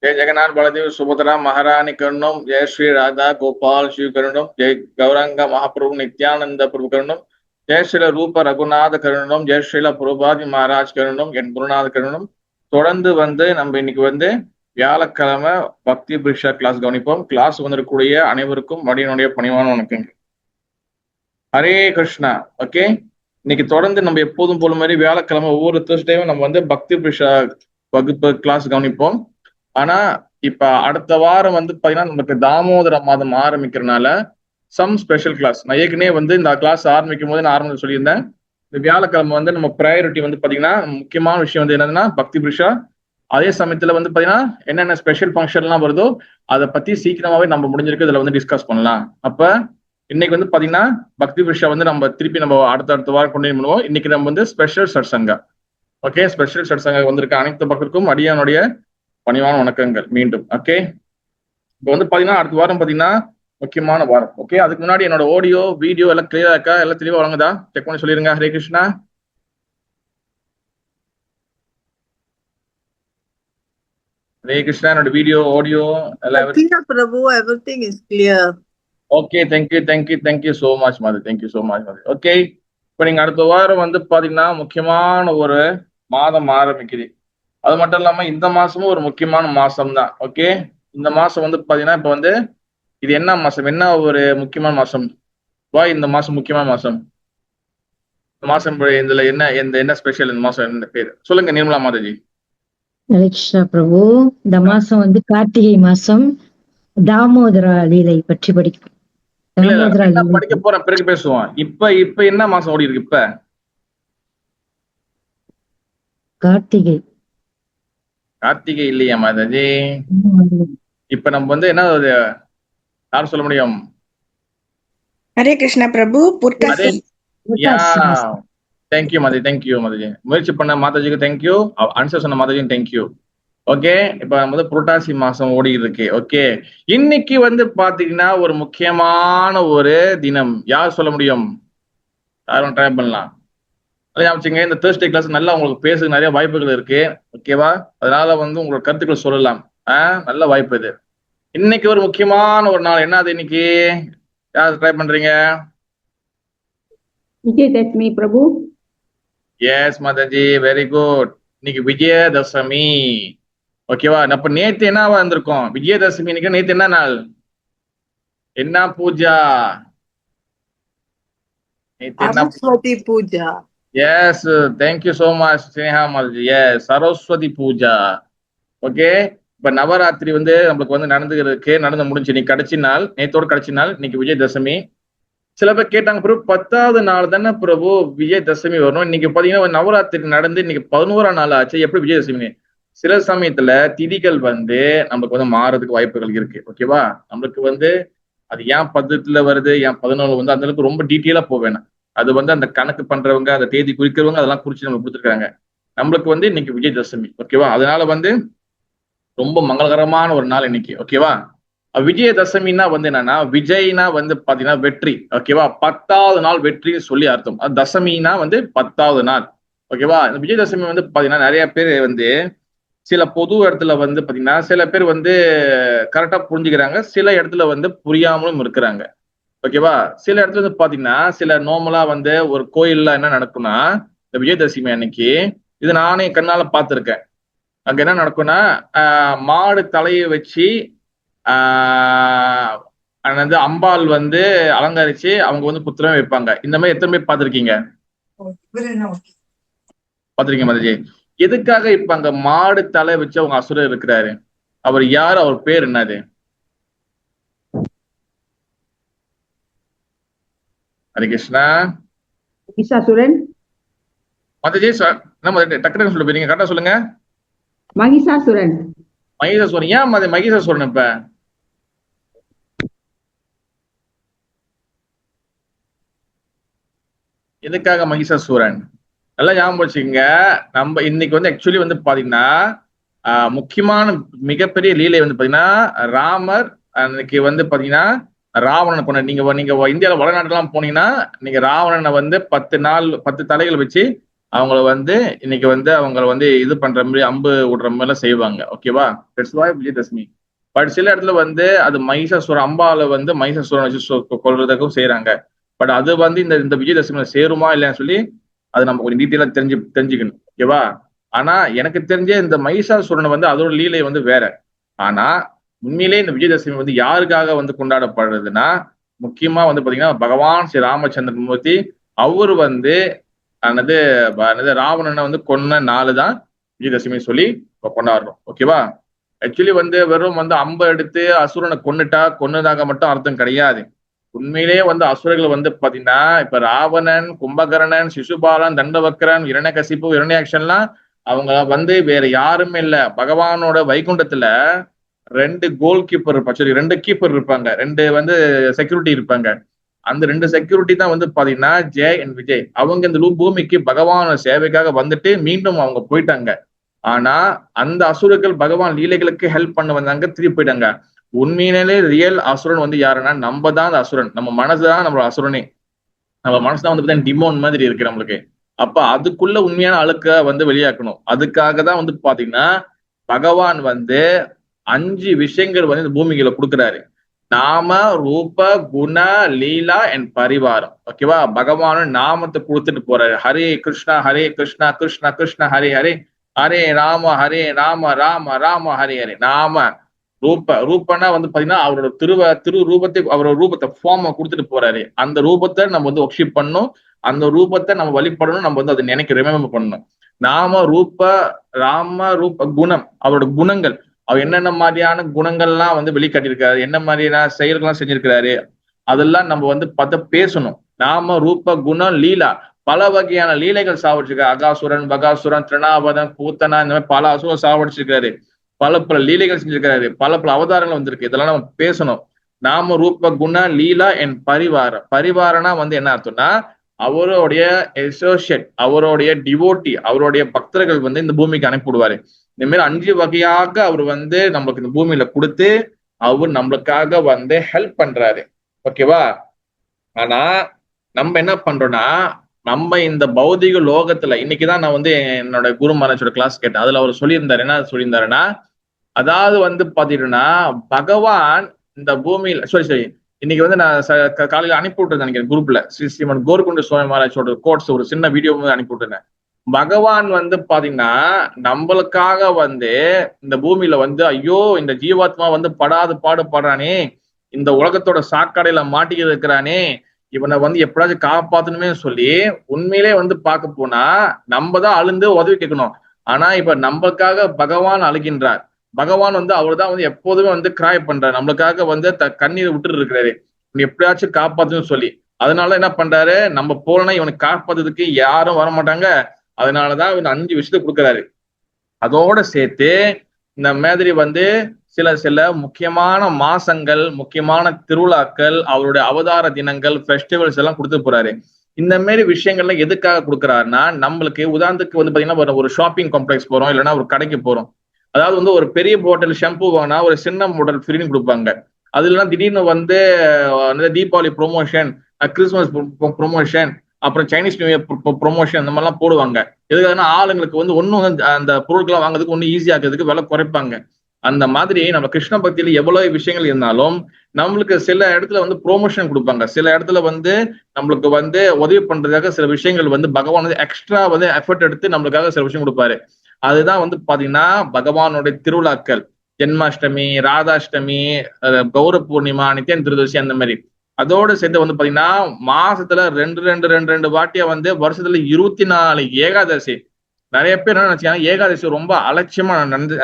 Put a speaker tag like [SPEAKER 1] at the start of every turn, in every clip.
[SPEAKER 1] जय जगन्नाथ बलदेव सुभद्रा महारानी करुणम जय श्री राधा गोपाल शिव करुणम जय गौरंग महाप्रभु नित्यानंद प्रभु करुणम जय श्रीல ரூப ரகுநாத கருணம் ஜெய் ஸ்ரீல புரபாதி மகாராஜ் கருணம் என் குருநாத கருணம். தொடர்ந்து நம்ம இன்னைக்கு வியாழக்கிழமை பக்தி பிரிஷா கிளாஸ் கவனிப்போம். கிளாஸ் வந்திருக்கக்கூடிய அனைவருக்கும் மடியனுடைய பணிவான வணக்கங்க. ஹரே கிருஷ்ணா. ஓகே, இன்னைக்கு தொடர்ந்து நம்ம எப்போதும் போல மாதிரி வியாழக்கிழமை ஒவ்வொரு தேர்ஸ்டேயும் நம்ம பக்தி பிரிஷா வகுப்பு கிளாஸ் கவனிப்போம். ஆனா இப்ப அடுத்த வாரம் பாத்தீங்கன்னா நமக்கு தாமோதர மாதம் ஆரம்பிக்கிறதுனால சம் ஸ்பெஷல் கிளாஸ் நான் ஏற்கனவே இந்த கிளாஸ் ஆரம்பிக்கும் போது நான் ஆரம்பத்தில் சொல்லியிருந்தேன். இந்த வியாழக்கிழமை நம்ம ப்ரையாரிட்டி பாத்தீங்கன்னா முக்கியமான விஷயம் என்னதுன்னா பக்தி பிரிஷா. அதே சமயத்துல பாத்தீங்கன்னா என்னென்ன ஸ்பெஷல் ஃபங்க்ஷன் எல்லாம் வருதோ அதை பத்தி சீக்கிரமாவே நம்ம முடிஞ்சிருக்கு இதுல டிஸ்கஸ் பண்ணலாம். அப்ப இன்னைக்கு பாத்தீங்கன்னா பக்தி பிரிஷா நம்ம திருப்பி நம்ம அடுத்த வாரம் கொண்டு பண்ணுவோம். இன்னைக்கு நம்ம ஸ்பெஷல் சட்சங்கா. ஓகே, ஸ்பெஷல் சட்சங்கா வந்திருக்க அனைத்து பக்கத்துக்கும் அடியானுடைய பணிவான வணக்கங்கள் மீண்டும். ஓகே, இப்போ பாத்தீங்கன்னா அடுத்த வாரம் பாத்தீங்கன்னா முக்கியமான வாரம். ஓகே, அதுக்கு முன்னாடி என்னோட ஆடியோ வீடியோ எல்லாம் கிளியரா இருக்கா? எல்லாம் தெளிவா வழங்குதா? செக் பண்ணி சொல்லிருங்க. ஹரே கிருஷ்ணா. ஹரே கிருஷ்ணா. என்னோட வீடியோ ஆடியோ எல்லாம்
[SPEAKER 2] Prabhu, everything is clear.
[SPEAKER 1] Okay, thank you so much மாதிரி. தேங்க்யூ சோ மச் மாதிரி. ஓகே, இப்போ நீங்க அடுத்த வாரம் பாத்தீங்கன்னா முக்கியமான ஒரு மாதம் ஆரம்பிக்குது. அது மட்டும் இல்லாம இந்த மாசமும் ஒரு முக்கியமான மாசம் தான். ஓகே, இந்த மாசம் பாத்தீங்கன்னா இப்ப இது என்ன மாசம், என்ன ஒரு முக்கியமான மாசம்? இந்த மாசம் முக்கியமான மாசம். இந்த மாசம் இதுல என்ன ஸ்பெஷல்? இந்த மாசம் என்ன பேர் சொல்லுங்க நிர்மலா மாதாஜி.
[SPEAKER 3] கிருஷ்ணா பிரபு, இந்த மாசம் கார்த்திகை மாசம் தாமோதர லீலை பற்றி படிக்கும்.
[SPEAKER 1] படிக்க போறேன், பிறகு பேசுவோம். இப்ப என்ன மாசம் ஓடி இருக்கு? இப்ப
[SPEAKER 3] கார்த்திகை.
[SPEAKER 1] கார்த்திகை இல்லையா மாதாஜி? இப்ப நம்ம என்ன யாரும் சொல்ல முடியும்?
[SPEAKER 2] ஹரே கிருஷ்ணா பிரபு.
[SPEAKER 1] Thank you Mataji, thank you Mataji. முயற்சி பண்ண மாதாஜிக்கு தேங்க்யூ, ஆன்சர் சொன்ன மாதாஜி தேங்க்யூ. ஓகே, இப்ப புரட்டாசி மாசம் ஓடி இருக்கு. ஓகே, இன்னைக்கு பாத்தீங்கன்னா ஒரு முக்கியமான ஒரு தினம். யார் சொல்ல முடியும்? யாரும் ட்ரை பண்ணலாம். ஞாபகம், இந்த தேர்ஸ்டே கிளாஸ் நல்லா உங்களுக்கு பேச நிறைய வாய்ப்புகள் இருக்கு. ஓகேவா? அதனால உங்களோட கருத்துக்கள் சொல்லலாம். நல்ல வாய்ப்பு இது. இன்னைக்கு ஒரு முக்கியமான ஒரு நாள். என்னது இன்னைக்கு? யார் ட்ரை பண்றீங்க?
[SPEAKER 4] Vijayadashami Prabhu.
[SPEAKER 1] Yes Mataji, very good. இன்னைக்கு விஜயதசமி. ஓகேவா? அப்ப நேத்து என்னவா இருந்திருக்கும்? விஜயதசமி. இன்னைக்கு நேத்து என்ன நாள்? என்ன puja?
[SPEAKER 2] Saraswati Puja.
[SPEAKER 1] Yes, thank you so much Sneha Mataji. Yes, Saraswati Puja. Okay, இப்ப நவராத்திரி நம்மளுக்கு நடந்து முடிஞ்சு. நீ கடைசி நாள், நேத்தோட கடைசி நாள் இன்னைக்கு விஜயதசமி. சில பேர் கேட்டாங்க, பிரபு 10வது நாள் தானே பிரபு விஜயதசமி வரும். இன்னைக்கு பாத்தீங்கன்னா நவராத்திரி நடந்து இன்னைக்கு 11ஆம் நாள் ஆச்சு, எப்படி விஜயதசமி? சில சமயத்துல திதிகள் நம்மளுக்கு மாறதுக்கு வாய்ப்புகள் இருக்கு. ஓகேவா? நம்மளுக்கு அது ஏன் 10த்துல வருது, ஏன் 11 அந்த அளவுக்கு ரொம்ப டீட்டெயிலா போவேன். அது அந்த கணக்கு பண்றவங்க, அந்த தேதி குறிக்கிறவங்க அதெல்லாம் குறிச்சு நம்ம கொடுத்துருக்காங்க. நம்மளுக்கு இன்னைக்கு விஜயதசமி. ஓகேவா? அதனால ரொம்ப மங்களகரமான ஒரு நாள் இன்னைக்கு. ஓகேவா? விஜயதசமின்னா என்னன்னா, விஜய்னா பாத்தீங்கன்னா வெற்றி. ஓகேவா? 10வது நாள் வெற்றின்னு சொல்லி அர்த்தம். தசமினா 10வது நாள். ஓகேவா? இந்த விஜயதசமி பாத்தீங்கன்னா நிறைய பேர் சில பொது இடத்துல பாத்தீங்கன்னா சில பேர் கரெக்டா புரிஞ்சுக்கிறாங்க, சில இடத்துல புரியாமலும் இருக்கிறாங்க. ஓகேவா? சில இடத்துல பாத்தீங்கன்னா சில நார்மலா ஒரு கோயில்ல என்ன நடக்கும்னா, இந்த விஜயதசமி அன்னைக்கு இது நானே கண்ணால பார்த்திருக்கேன். அங்க என்ன நடக்கும்னா, மாடு தலையை வச்சு அம்பாள் அலங்கரிச்சு அவங்க புத்திரமே வைப்பாங்க. இந்த மாதிரி எத்தனை பேர் பார்த்திருக்கீங்க? பார்த்திருக்கீங்க மாதாஜி? எதுக்காக இப்ப அங்க மாடு தலை வச்சு அவங்க அசுரர் இருக்கிறாரு? அவர் யாரு? அவர் பேர் என்னது? ஹரே கிருஷ்ணா.
[SPEAKER 4] மகிஷாசுரன்.
[SPEAKER 1] மாதாஜி என்ன டக்குனு சொல்ல போறீங்க? கரெக்டா சொல்லுங்க.
[SPEAKER 4] மகிஷாசுரன்.
[SPEAKER 1] மகிஷாசுரன். ஏன் மகிஷாசுரன்? இப்ப எதுக்காக மகிஷாசுரன்? நல்லா ஞாபகம் வச்சுக்கோங்க. நம்ம இன்னைக்கு ஆக்சுவலி பாத்தீங்கன்னா முக்கியமான மிகப்பெரிய லீலை பாத்தீங்கன்னா ராமர் அன்னைக்கு பாத்தீங்கன்னா ராவணனை கொண்ட. நீங்க இந்தியாவில வடநாட்டுலாம் போனீங்கன்னா நீங்க ராவணனை 10 தலைகள் வச்சு அவங்கள வந்து இன்னைக்கு வந்து அவங்கள வந்து இது பண்ற மாதிரி அம்பு விடுற மாதிரி எல்லாம் செய்வாங்க. ஓகேவா? That's why Vijayadashami. பட் சில இடத்துல வந்து அது மகிஷாசுரன் அம்பால வந்து மகிஷாசுரன் வச்சு கொல்றதுக்கும் செய்யறாங்க. பட் அது வந்து இந்த இந்த விஜயதசமியில சேருமா இல்லைன்னு சொல்லி அது நம்ம கொஞ்சம் டீட்டெயிலா தெரிஞ்சுக்கணும். ஓகேவா? ஆனா எனக்கு தெரிஞ்ச இந்த மகிஷாசுரனை வந்து அதோட லீலை வந்து வேற. ஆனா உண்மையிலே இந்த விஜயதசமி வந்து யாருக்காக வந்து கொண்டாடப்படுறதுன்னா, முக்கியமா வந்து பாத்தீங்கன்னா பகவான் ஸ்ரீ ராமச்சந்திர மூர்த்தி அவரு வந்து ஆனது ராவணனை வந்து கொன்ன நாள் தான் விஜயதசமி சொல்லி கொண்டாடுறோம். ஓகேவா? ஆக்சுவலி வந்து வெறும் வந்து அம்ப எடுத்து அசுரனை கொன்னதாக மட்டும் அர்த்தம் கிடையாது. உண்மையிலேயே வந்து அசுரர்கள் வந்து பாத்தீங்கன்னா இப்ப ராவணன், கும்பகர்ணன், சிசுபாலன், தண்டவக்கரன், இரண்யகசிப்பு, இரண்யாக்ஷன்லாம் அவங்க வந்து வேற யாருமே இல்ல. பகவானோட வைகுண்டத்துல 2 கோல் கீப்பர் இருப்பாங்க. சரி 2 கீப்பர் இருப்பாங்க. 2 வந்து செக்யூரிட்டி இருப்பாங்க. அந்த 2 செக்யூரிட்டி தான் வந்து பாத்தீங்கன்னா ஜெய் அண்ட் விஜய். அவங்க இந்த பூமிக்கு பகவான சேவைக்காக வந்துட்டு மீண்டும் அவங்க போயிட்டாங்க. ஆனா அந்த அசுரர்கள் பகவான் லீலைகளுக்கு ஹெல்ப் பண்ண வந்தாங்க, திருப்பி போயிட்டாங்க. உண்மையிலே ரியல் அசுரன் வந்து யாருன்னா நம்ம தான் அந்த அசுரன். நம்ம மனசுதான் நம்மளோட அசுரனே. நம்ம மனசுதான் வந்து டிமோன் மாதிரி இருக்கு நம்மளுக்கு. அப்ப அதுக்குள்ள உண்மையான அழுக்க வந்து வெளியாக்கணும். அதுக்காக தான் வந்து பாத்தீங்கன்னா பகவான் வந்து 5 விஷயங்கள் வந்து இந்த பூமிகளை கொடுக்குறாரு. நாம, ரூப, குண, லீலா அண்ட் பரிவாரம். ஓகேவா? பகவான நாமத்தை கொடுத்துட்டு போறாரு. ஹரே கிருஷ்ணா கிருஷ்ணா கிருஷ்ணா ஹரே ஹரே, ஹரே ராம ராம ராம ஹரே ஹரே. நாம ரூபனா வந்து பாத்தீங்கன்னா அவரோட திரு ரூபத்தை, அவரோட ரூபத்தை ஃபார்ம கொடுத்துட்டு போறாரு. அந்த ரூபத்தை நம்ம வந்து ஒர்க்ஷிப் பண்ணணும். அந்த ரூபத்தை நம்ம வழிபடணும். நம்ம வந்து அதை ரிமெம்பர் பண்ணணும். நாம, ரூப, ராம, ரூப, குணம், அவரோட குணங்கள். அவர் என்னென்ன மாதிரியான குணங்கள்லாம் வந்து வெளிக்காட்டியிருக்காரு, என்ன மாதிரியான செயல்கள்லாம் செஞ்சிருக்கிறாரு, அதெல்லாம் நம்ம வந்து பேசணும். நாம, ரூப, குணம், லீலா, பல வகையான லீலைகள் சாவடிச்சிருக்காரு. அகாசுரன், பகாசுரன், திருநாபதன், பூத்தனா, இந்த மாதிரி பல அசுரம் சாவடிச்சிருக்காரு. பல லீலைகள் செஞ்சிருக்காரு. பல அவதாரங்கள் வந்திருக்கு. இதெல்லாம் நம்ம பேசணும். நாம, ரூப, குண, லீலா அண்ட் பரிவாரம். பரிவாரனா வந்து என்ன அர்த்தம்னா அவருடைய அசோசியேட், அவருடைய டிவோட்டி, அவருடைய பக்தர்கள் வந்து இந்த பூமிக்கு அனுப்பிவிடுவாரு. இந்த மாதிரி 5 வகையாக அவர் வந்து நம்மளுக்கு இந்த பூமியில கொடுத்து அவர் நம்மளுக்காக வந்து ஹெல்ப் பண்றாரு. ஓகேவா? ஆனா நம்ம என்ன பண்றோம்னா நம்ம இந்த பௌதிக லோகத்துல இன்னைக்குதான் நான் வந்து என்னோட குரு மகாராஜோட கிளாஸ் கேட்டேன். அதுல அவர் சொல்லியிருந்தாரு, என்ன சொல்லியிருந்தாருன்னா, அதாவது வந்து பாத்தீங்கன்னா பகவான் இந்த பூமியில சரி இன்னைக்கு வந்து நான் காலையில அனுப்பி விட்டுருந்தேன் நினைக்கிறேன் குரூப்ல, ஸ்ரீமன் கோர்குண்ட சுவாமி மகாராஜோட கோட்ஸ் ஒரு சின்ன வீடியோ அனுப்பி விட்டுருந்தேன். பகவான் வந்து பாத்தீங்கன்னா நம்மளுக்காக வந்து இந்த பூமியில வந்து ஐயோ இந்த ஜீவாத்மா வந்து படாது பாடுபடுறானே, இந்த உலகத்தோட சாக்கடையில மாட்டிக்கிட்டு இருக்கிறானே, இவனை வந்து எப்படாச்சும் காப்பாத்தணுமே சொல்லி உண்மையிலே வந்து பார்க்க போனா நம்ம தான் அழுந்து உதவி கேட்கணும். ஆனா இப்ப நம்மளுக்காக பகவான் அழுகின்றார். பகவான் வந்து அவர் தான் வந்து எப்போதுமே வந்து கிராய் பண்றாரு, நம்மளுக்காக வந்து கண்ணீர் விட்டுட்டு இருக்கிறாரு எப்படியாச்சும் காப்பாத்துன்னு சொல்லி. அதனால என்ன பண்றாரு, நம்ம போலனா இவனுக்கு காப்பாத்துறதுக்கு யாரும் வர மாட்டாங்க. அதனாலதான் இவன் 5 விஷயத்தை கொடுக்குறாரு. அதோட சேர்த்து இந்த மாதிரி வந்து சில முக்கியமான மாசங்கள், முக்கியமான திருவிழாக்கள், அவருடைய அவதார தினங்கள், ஃபெஸ்டிவல்ஸ் எல்லாம் கொடுத்து போறாரு. இந்த மாதிரி விஷயங்கள்ல எதுக்காக கொடுக்குறாருன்னா நம்மளுக்கு உதாரணத்துக்கு வந்து பாத்தீங்கன்னா ஒரு ஷாப்பிங் காம்ப்ளெக்ஸ் போறோம், இல்லைன்னா ஒரு கடைக்கு போறோம். அதாவது வந்து ஒரு பெரிய பாட்டில் ஷாம்பு வாங்கினா ஒரு சின்ன பாட்டில் ஃப்ரீன்னு கொடுப்பாங்க. அதுலாம் திடீர்னு வந்து தீபாவளி ப்ரொமோஷன், கிறிஸ்துமஸ் ப்ரொமோஷன், அப்புறம் சைனீஸ் நியூ இயர் ப்ரொமோஷன் இந்த மாதிரிலாம் போடுவாங்க. எதுக்காகனா ஆளுங்களுக்கு வந்து ஒன்னும் அந்த பொருட்கள்லாம் வாங்குறதுக்கு ஒன்னும் ஈஸியா இருக்கிறதுக்கு விலை குறைப்பாங்க. அந்த மாதிரி நம்ம கிருஷ்ண பக்தியில எவ்வளவு விஷயங்கள் இருந்தாலும் நம்மளுக்கு சில இடத்துல வந்து ப்ரொமோஷன் கொடுப்பாங்க. சில இடத்துல வந்து நம்மளுக்கு வந்து உதவி பண்றதுக்காக சில விஷயங்கள் வந்து பகவான் வந்து எக்ஸ்ட்ரா வந்து எஃபர்ட் எடுத்து நம்மளுக்காக சில விஷயம் கொடுப்பாரு. அதுதான் வந்து பாத்தீங்கன்னா பகவானுடைய திருவிழாக்கள், ஜென்மாஷ்டமி, ராதாஷ்டமி, கௌர பூர்ணிமா, நித்யன் திருதோஷி, அந்த மாதிரி. அதோடு சேர்ந்து வந்து பாத்தீங்கன்னா மாசத்துல 2 வாட்டியா வந்து வருஷத்துல 24 ஏகாதசி. நிறைய பேர் என்ன நினைச்சாங்க ஏகாதசி ரொம்ப அலட்சியமா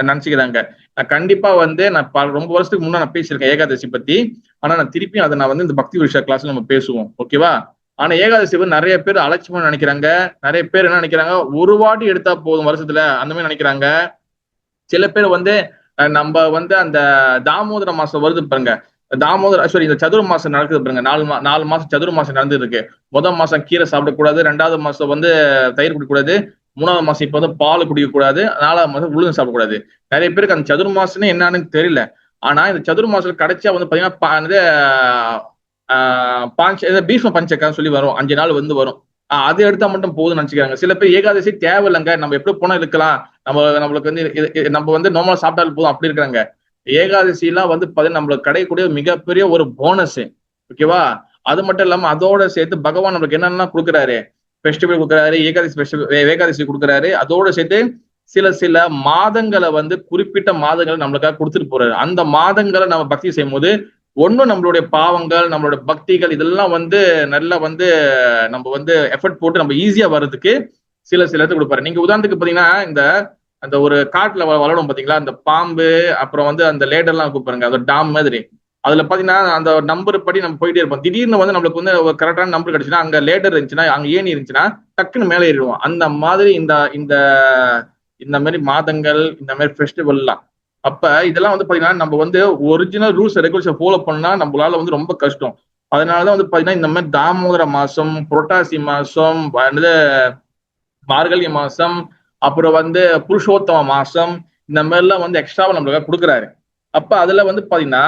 [SPEAKER 1] நினைச்சுக்கிறாங்க. நான் கண்டிப்பா வந்து நான் ரொம்ப வருஷத்துக்கு முன்னா நான் பேசியிருக்கேன் ஏகாதசி பத்தி. ஆனா நான் திருப்பியும் அதை நான் வந்து இந்த பக்தி விஷய கிளாஸ்ல நம்ம பேசுவோம். ஓகேவா? ஆனா ஏகாதசி வந்து நிறைய பேர் அலட்சியமா நினைக்கிறாங்க. நிறைய பேர் என்ன நினைக்கிறாங்க, ஒரு வாட்டி எடுத்தா போதும் வருஷத்துல, அந்த மாதிரி நினைக்கிறாங்க. சில பேர் வந்து நம்ம வந்து அந்த தாமோதர மாசம் வருது பாருங்க, இந்த சதுர மாசம் நடக்குது பாருங்க, 4 மாசம் சதுர மாசம் நடந்துட்டு இருக்கு. முதல் மாசம் கீரை சாப்பிடக்கூடாது, 2வது மாசம் வந்து தயிர் குடிக்கக்கூடாது, 3வது மாசம் இப்ப வந்து பால் குடிக்கக்கூடாது, 4வது மாசம் உளுந்து சாப்பிடக்கூடாது. நிறைய பேருக்கு அந்த சதுர மாசம்னு என்னன்னு தெரியல. ஆனா இந்த சதுர மாசம் கிடைச்சா வந்து பாத்தீங்கன்னா பீஷ்ம பஞ்சக்கான்னு சொல்லி வரும், 5 நாள் வந்து வரும். அது எடுத்தா மட்டும் போதும்னு நினைச்சுக்கிறாங்க. சில பேர் ஏகாதசி தேவையில்லைங்க, நம்ம எப்படி போனா இருக்கலாம், நம்மளுக்கு வந்து நம்ம வந்து நார்மலா சாப்பிட்டாலும் போதும் அப்படி இருக்காங்க. ஏகாதசி எல்லாம் வந்து பாத்தீங்கன்னா நம்மளுக்கு கிடைக்கக்கூடிய மிகப்பெரிய ஒரு போனஸ். ஓகேவா? அது மட்டும் இல்லாம அதோட சேர்த்து பகவான் நம்மளுக்கு என்னென்ன கொடுக்குறாரு, ஃபெஸ்டிவல் கொடுக்குறாரு, ஏகாதசி கொடுக்குறாரு. அதோட சேர்த்து சில மாதங்களை வந்து குறிப்பிட்ட மாதங்களை நம்மளுக்காக கொடுத்துட்டு போறாரு. அந்த மாதங்களை நம்ம பக்தி செய்யும் போது ஒன்னும் நம்மளுடைய பாவங்கள், நம்மளுடைய பக்திகள் இதெல்லாம் வந்து நல்லா வந்து நம்ம வந்து எஃபர்ட் போட்டு நம்ம ஈஸியா வர்றதுக்கு சில இடத்துக்கு கொடுப்பாரு. நீங்க உதாரணத்துக்கு பாத்தீங்கன்னா இந்த அந்த ஒரு காட்டுல வளரும் பாத்தீங்களா, அந்த பாம்பு, அப்புறம் வந்து அந்த லேடர்லாம் கூப்பிடுங்க, அந்த டாம் மாதிரி. அதுல பாத்தீங்கன்னா அந்த நம்பர் படி நம்ம போயிட்டே இருப்போம். திடீர்னு வந்து நம்மளுக்கு வந்து ஒரு கரெக்டான நம்பர் கிடைச்சுன்னா, அங்க லேடர் இருந்துச்சுன்னா, அங்க ஏணி இருந்துச்சுன்னா டக்குன்னு மேலே ஏறிடுவோம். அந்த மாதிரி இந்த இந்த இந்த மாதிரி மாதங்கள், இந்த மாதிரி ஃபெஸ்டிவல் எல்லாம். அப்ப இதெல்லாம் வந்து பாத்தீங்கன்னா நம்ம வந்து ஒரிஜினல் ரூல்ஸ் ரெகுலேஷன் ஃபாலோ பண்ணா நம்மளால வந்து ரொம்ப கஷ்டம். அதனாலதான் வந்து பாத்தீங்கன்னா இந்த மாதிரி தாமோதர மாசம், புரட்டாசி மாசம், மார்கழி மாசம், அப்புறம் வந்து புருஷோத்தம மாசம், இந்த மாதிரி எல்லாம் வந்து எக்ஸ்ட்ராவா நம்மளுக்கு கொடுக்குறாரு. அப்ப அதுல வந்து பாத்தீங்கன்னா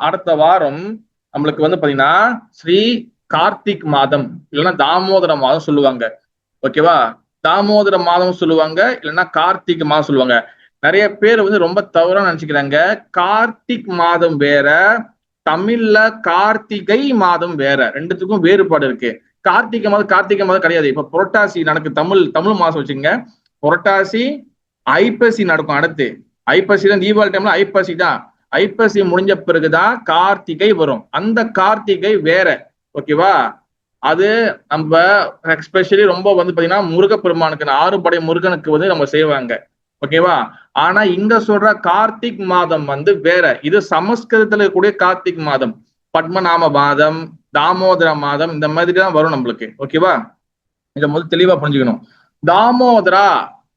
[SPEAKER 1] அடுத்த வாரம் நம்மளுக்கு வந்து பாத்தீங்கன்னா ஸ்ரீ கார்த்திக் மாதம் இல்லைன்னா தாமோதர மாதம் சொல்லுவாங்க. ஓகேவா? தாமோதர மாதம் சொல்லுவாங்க, இல்லைன்னா கார்த்திக் மாதம் சொல்லுவாங்க. நிறைய பேர் வந்து ரொம்ப தவறா நினைச்சுக்கிறாங்க. கார்த்திக் மாதம் வேற, தமிழ்ல கார்த்திகை மாதம் வேற, ரெண்டுத்துக்கும் வேறுபாடு இருக்கு. கார்த்திகை மாதம் கிடையாது. இப்ப புரட்டாசி நடக்கு, தமிழ் மாசம் வச்சுங்க. புரட்டாசி ஐப்பசி நடக்கும். அடுத்து ஐப்பசி தான், தீபாவளி டைம்ல ஐப்பசி தான். ஐப்பசி முடிஞ்ச பிறகுதான் கார்த்திகை வரும். அந்த கார்த்திகை வேற. ஓகேவா? அது நம்ம எஸ்பெஷலி ரொம்ப வந்து பாத்தீங்கன்னா முருகப்பெருமானுக்கு, 6 படை முருகனுக்கு வந்து நம்ம செய்வாங்க. ஓகேவா? ஆனா இங்க சொல்ற கார்த்திக் மாதம் வந்து வேற. இது சமஸ்கிருதத்துல கூடிய கார்த்திக் மாதம், பத்மநாம மாதம், தாமோதர மாதம், இந்த மாதிரி தான் வரும் நம்மளுக்கு. ஓகேவா? இதை முதல் தெளிவா புரிஞ்சுக்கணும். தாமோதரா.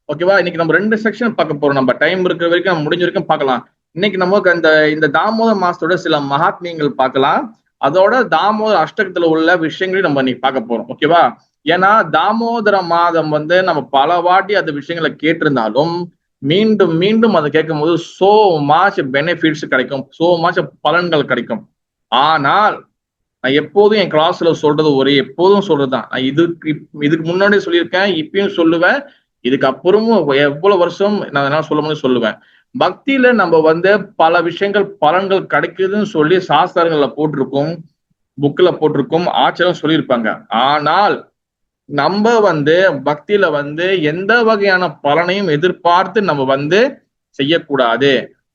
[SPEAKER 1] ஓகேவா? இன்னைக்கு நம்ம 2 செக்ஷன் பார்க்க போறோம். நம்ம டைம் இருக்கிற வரைக்கும், நம்ம முடிஞ்ச வரைக்கும் பார்க்கலாம். இன்னைக்கு நமக்கு இந்த தாமோதர மாசத்தோட சில மகாத்மியங்கள் பார்க்கலாம். அதோட தாமோதர அஷ்டகத்துல உள்ள விஷயங்களையும் நம்ம இன்னைக்கு பார்க்க போறோம். ஓகேவா? ஏன்னா தாமோதர மாதம் வந்து நம்ம பல வாட்டி அந்த விஷயங்களை கேட்டிருந்தாலும் மீண்டும் மீண்டும் அதை கேட்கும் போது சோ மச் பெனிஃபிட்ஸ் கிடைக்கும், சோ மச் பலன்கள் கிடைக்கும். ஆனால் நான் எப்போதும் என் கிளாஸ்ல சொல்றது எப்போதும் சொல்றதுதான். நான் இதுக்கு முன்னாடி சொல்லியிருக்கேன், இப்பயும் சொல்லுவேன், இதுக்கு அப்புறமும் எவ்வளவு வருஷம் நான் என்ன சொல்லுவேன். பக்தியில நம்ம வந்து பல விஷயங்கள் பலன்கள் கிடைக்குதுன்னு சொல்லி சாஸ்திரங்கள்ல போட்டிருக்கும், புக்ல போட்டிருக்கும், ஆச்சரியம் சொல்லியிருப்பாங்க. ஆனால் நம்ம வந்து பக்தியில வந்து எந்த வகையான பலனையும் எதிர்பார்த்து நம்ம வந்து செய்யக்கூடாது.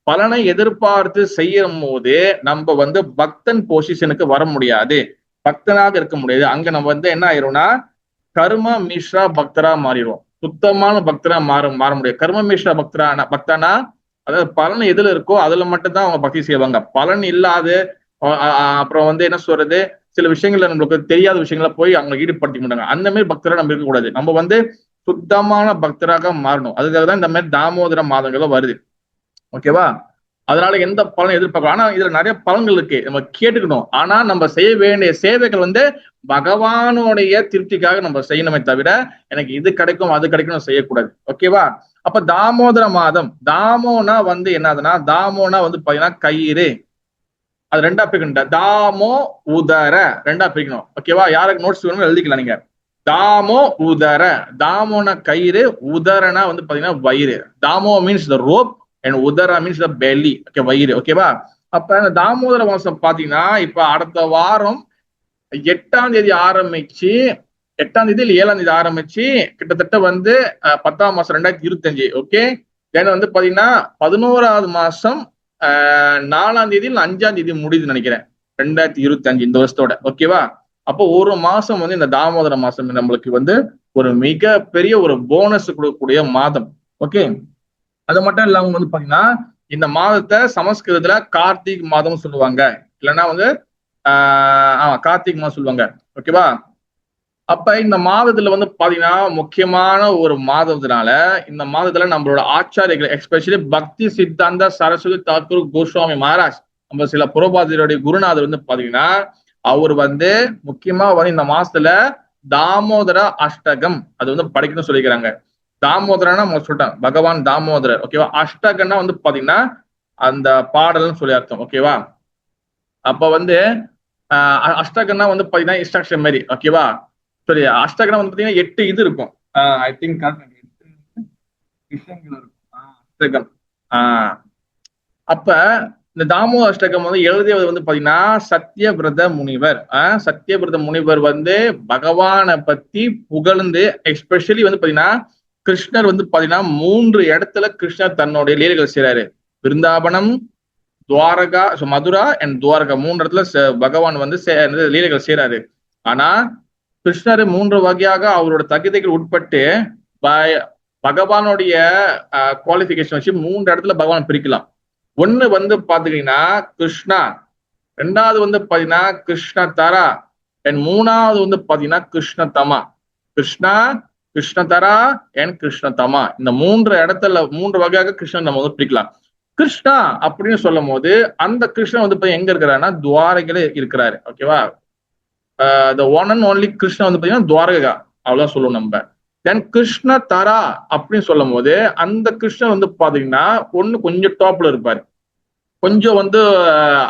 [SPEAKER 1] பலனை எதிர்பார்த்து செய்யும் போது நம்ம வந்து பக்தன் பொசிஷனுக்கு வர முடியாது, பக்தனாக இருக்க முடியாது. அங்க நம்ம வந்து என்ன ஆயிரும்னா கர்ம மிஸ்ரா பக்தரா மாறிடுவோம். சுத்தமான பக்தரா மாற முடியாது. கர்ம மிஸ்ரா பக்தனா, அதாவது பலன் எதுல இருக்கோ அதுல மட்டும்தான் அவங்க பக்தி செய்வாங்க. பலன் இல்லாத அப்புறம் வந்து என்ன சொல்றது, சில விஷயங்கள்ல நம்மளுக்கு தெரியாத விஷயங்கள போய் அவங்க ஈடுபடுத்திக்க மாட்டாங்க. அந்த மாதிரி பக்தரா நம்ம இருக்கக்கூடாது. நம்ம வந்து சுத்தமான பக்தராக மாறணும். அதுக்காக தான் இந்த மாதிரி தாமோதர மாதங்களும் வருது. ஓகேவா? அதனால எந்த பலன் எதிர்பார்க்கலாம். ஆனா இதுல நிறைய பலன்கள் இருக்கு, நம்ம கேட்டுக்கணும். ஆனா நம்ம செய்ய வேண்டிய சேவைகள் வந்து பகவானுடைய திருப்திக்காக நம்ம செய்யணுமே தவிர எனக்கு இது கிடைக்கும் அது கிடைக்கும் செய்யக்கூடாது. ஓகேவா? அப்ப தாமோதர மாதம், தாமோனா வந்து என்னதுன்னா, தாமோனா வந்து பாத்தீங்கன்னா கயிறு. அது 2ஆ பிரிக்கணும். தாமோ உதர 2ஆ பிரிக்கணும். ஓகேவா? யாருக்கு நோட்ஸ் வேணுமோ எழுதிக்கலாம் நீங்க. தாமோ உதர, தாமோனா கயிறு, உதரனா வந்து பாத்தீங்கன்னா வயிறு. தாமோ மீன்ஸ் த ரோப் அண்ட் உதரா மீன்ஸ் த பெல்லி. ஓகே, வயிறு. ஓகேவா? அப்ப இந்த தாமோதர மாசம் பாத்தீங்கன்னா இப்ப அடுத்த வாரம் 8ஆம் தேதி ஆரம்பிச்சு, 8ஆம் தேதி இல்ல 7ஆம் தேதி ஆரம்பிச்சு கிட்டத்தட்ட வந்து 10ஆம் மாசம் 2025. ஓகே, தென் வந்து பாத்தீங்கன்னா 11ஆவது மாசம் 4ஆம் தேதி இல்ல 5ஆம் தேதி முடியுதுன்னு நினைக்கிறேன் 2025 இந்த வருஷத்தோட. ஓகேவா? அப்போ ஒரு மாசம் வந்து இந்த தாமோதர மாசம் நம்மளுக்கு வந்து ஒரு மிகப்பெரிய ஒரு போனஸ் கொடுக்கக்கூடிய மாதம். ஓகே, அது மட்டும் இல்லாம வந்து பாத்தீங்கன்னா இந்த மாதத்தை சமஸ்கிருதத்துல கார்த்திக் மாதம் சொல்லுவாங்க, இல்லைன்னா வந்து கார்த்திக் மாதம் சொல்லுவாங்க. ஓகேவா? அப்ப இந்த மாதத்துல வந்து பாத்தீங்கன்னா முக்கியமான ஒரு மாதத்தினால இந்த மாதத்துல நம்மளோட ஆச்சாரியர்கள், எஸ்பெஷலி பக்தி சித்தாந்த சரஸ்வதி தாக்கூர் கோஸ்வாமி மகாராஜ், நம்ம சில புரோபாதியருடைய குருநாதர் வந்து பாத்தீங்கன்னா அவர் வந்து முக்கியமா வந்து இந்த மாசத்துல தாமோதர அஷ்டகம் அது வந்து படிக்கணும்னு சொல்லிக்கிறாங்க. தாமோதரனா சொல்லிட்டாங்க பகவான் தாமோதரர். ஓகேவா? அஷ்டகம்னா வந்து பாத்தீங்கன்னா அந்த பாடல்னு சொல்லி அர்த்தம். ஓகேவா? அப்ப வந்து அஷ்டகம்னா வந்து பாத்தீங்கன்னா இன்ஸ்ட்ரக்ஷன் மாதிரி. ஓகேவா? சரி, அஷ்டகம் வந்து பாத்தீங்கன்னா 8 இது இருக்கும். ஐ திங்க் விஷயங்கள் இருக்கும். அஷ்டகம். அப்ப இந்த தாமோ அஷ்டகம் வந்து எழுதியது வந்து பாத்தீங்கன்னா சத்யவிரத முனிவர். சத்யவிரத முனிவர் வந்து பகவானை பத்தி புகழ்ந்து, எஸ்பெஷலி வந்து பாத்தீங்கன்னா கிருஷ்ணர் வந்து பாத்தீங்கன்னா 3 இடத்துல கிருஷ்ணர் தன்னுடைய லீலைகள் செய்றாரு. பிருந்தாவனம், துவாரகா, மதுரா அண்ட் துவாரகா 3 இடத்துல பகவான் வந்து லீலைகள் செய்றாரு. ஆனா கிருஷ்ணர் 3 வகையாக அவரோட தகுதிகள் உட்பட்டு பகவானுடைய குவாலிபிகேஷன் வச்சு 3 இடத்துல பகவான் பிரிக்கலாம். ஒண்ணு வந்து பாத்தீங்கன்னா கிருஷ்ணா, 2வது வந்து பாத்தீங்கன்னா கிருஷ்ண தரா, அண்ட் 3வது வந்து பாத்தீங்கன்னா கிருஷ்ண தமா. கிருஷ்ணா, கிருஷ்ண தரா அண்ட் கிருஷ்ண தமா, இந்த 3 இடத்துல 3 வகையாக கிருஷ்ணன் நம்ம வந்து பிரிக்கலாம். கிருஷ்ணா அப்படின்னு சொல்லும் போது அந்த கிருஷ்ணன் வந்து எங்க இருக்கிறாருன்னா துவாரகையில இருக்கிறாரு. ஓகேவா? the one and only Krishna வந்து பாத்தீங்கன்னா துவாரகா, அவ்வளவுதான் சொல்லுவோம் நம்ம. தென் கிருஷ்ண தரா அப்படின்னு சொல்லும் போது அந்த கிருஷ்ணன் வந்து பாத்தீங்கன்னா ஒண்ணு கொஞ்சம் டாப்ல இருப்பாரு, கொஞ்சம் வந்து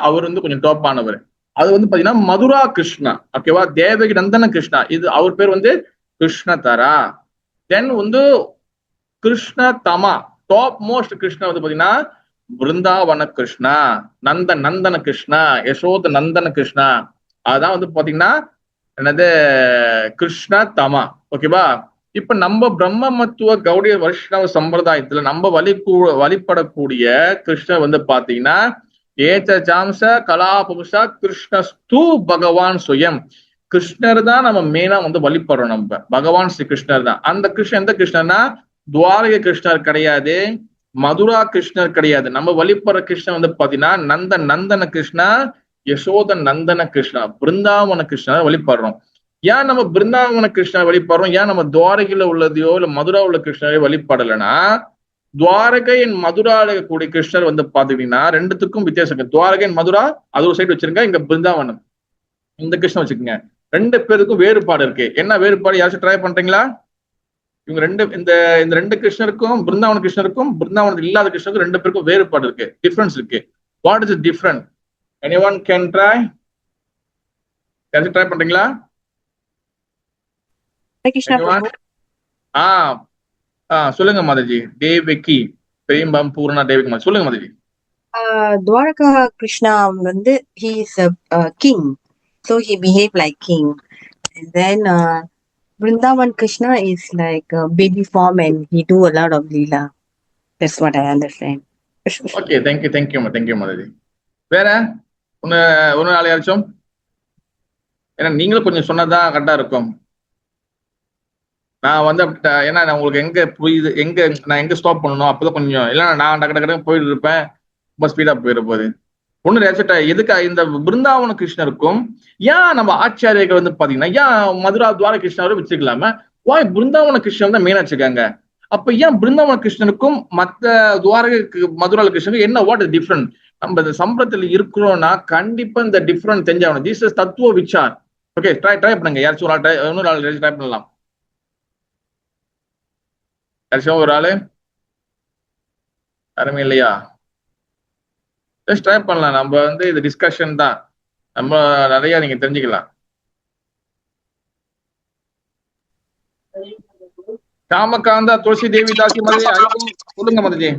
[SPEAKER 1] அவர் வந்து கொஞ்சம் டாப் ஆனவர். அது வந்து பாத்தீங்கன்னா மதுரா கிருஷ்ணா. ஓகேவா? தேவகி நந்தன கிருஷ்ணா, இது அவர் பேர் வந்து கிருஷ்ண தரா. தென் வந்து கிருஷ்ண தமா, டாப் மோஸ்ட் கிருஷ்ணா வந்து பாத்தீங்கன்னா பிருந்தாவன கிருஷ்ணா, நந்தன கிருஷ்ணா, யசோத நந்தன கிருஷ்ணா. அதான் வந்து பாத்தீங்கன்னா என்னது கிருஷ்ண தமா. ஓகேவா? இப்ப நம்ம பிரம்ம மத்துவ கௌடிய வைஷ்ணவ சம்பிரதாயத்துல நம்ம வழிபடக்கூடிய கிருஷ்ணர் வந்து பாத்தீங்கன்னா ஏச்சாம்ச கலாபுஷா கிருஷ்ணஸ்து பகவான் சுயம். கிருஷ்ணர் தான் நம்ம மெயினா வந்து வழிபடுறோம். நம்ம பகவான் ஸ்ரீ கிருஷ்ணர் தான். அந்த கிருஷ்ணன் எந்த கிருஷ்ணர்னா துவாரக கிருஷ்ணர் கிடையாது, மதுரா கிருஷ்ணர் கிடையாது. நம்ம வழிபடுற கிருஷ்ணன் வந்து பாத்தீங்கன்னா நந்தன கிருஷ்ணா, யசோத நந்தன கிருஷ்ணா, பிருந்தாவன கிருஷ்ணர் வழிபடுறோம். ஏன் நம்ம பிருந்தாவன கிருஷ்ணர் வழிபடுறோம், ஏன் நம்ம துவாரகையில உள்ளதையோ இல்ல மதுரா உள்ள கிருஷ்ணரை வழிபடலைன்னா, துவாரகை அண்ட் மதுரால கூடிய கிருஷ்ணர் வந்து பாத்தீங்கன்னா ரெண்டுத்துக்கும் வித்தியாசம் இருக்கு. துவாரகை அண்ட் மதுரா அது ஒரு சைடு வச்சிருங்க, இங்க பிருந்தாவனம் இந்த கிருஷ்ணன் வச்சுக்கோங்க. 2 பேருக்கும் வேறுபாடு இருக்கு. என்ன வேறுபாடு, யாராச்சும் ட்ரை பண்றீங்களா? இவங்க இந்த 2 கிருஷ்ணருக்கும் பிருந்தாவன கிருஷ்ணருக்கும் பிருந்தாவனத்தில் இல்லாத கிருஷ்ணருக்கும் 2 பேருக்கும் வேறுபாடு இருக்கு, டிஃபரன்ஸ் இருக்கு. What is different? anyone can try? யாராச்சும் ட்ரை பண்றீங்களா? சொல்லுங்க மாதாஜி. தேவகி பிரேம்பம் பூர்ணா தேவகி மாதாஜி, சொல்லுங்க மாதாஜி.
[SPEAKER 5] Dwaraka Krishna வந்து he is a king, so he behave like king. And then Vrindavan Krishna is like a baby form and he do a lot of leela. That's what I understand.
[SPEAKER 1] Okay, thank you Mataji. வேற ஒன்னு நாள் யாராச்சும்? ஏன்னா நீங்களும் கொஞ்சம் சொன்னதான் கரெக்டா இருக்கும். நான் வந்து ஏன்னா நான் உங்களுக்கு எங்க புரியுது, நான் எங்க ஸ்டாப் பண்ணணும் அப்பதான் கொஞ்சம், இல்லைன்னா நான் டக்கு போயிட்டு இருப்பேன், ரொம்ப ஸ்பீடா போயிட போகுது. ஒண்ணு எதுக்கு இந்த பிருந்தாவன கிருஷ்ணருக்கும் ஏன் நம்ம ஆச்சாரியர்கள் வந்து பாத்தீங்கன்னா ஏன் மதுரா துவார கிருஷ்ணரும் வச்சுக்கலாம, வாய் பிருந்தாவன கிருஷ்ணன் தான் மெயினா வச்சுக்காங்க. அப்ப ஏன் பிருந்தாவன கிருஷ்ணனுக்கும் மத்த துவாரக மதுரால கிருஷ்ணனுக்கும் என்ன, வாட் இஸ் டிஃபரண்ட்? நம்ம இந்த சம்பிரத்தில் இருக்கிறோம்னா கண்டிப்பா இந்த டிஃபரண்ட் தெரிஞ்சாகணும். திஸ் இஸ் தத்துவ விசார். ஓகே, ட்ரை பண்ணுங்க. யாராச்சும் ஒரு ஆள் ட்ரை பண்ணலாம். யாராச்சும் ஒரு ஆளு யாருமே இல்லையா? ஜஸ்ட் ட்ரை பண்ணலாம். நம்ம வந்து இது டிஸ்கஷன் தான், நம்ம நிறைய நீங்க தெரிஞ்சுக்கலாம். காமகாந்தா துளசி தேவி தாசி மாதிரி சொல்லுங்க மதுஜி.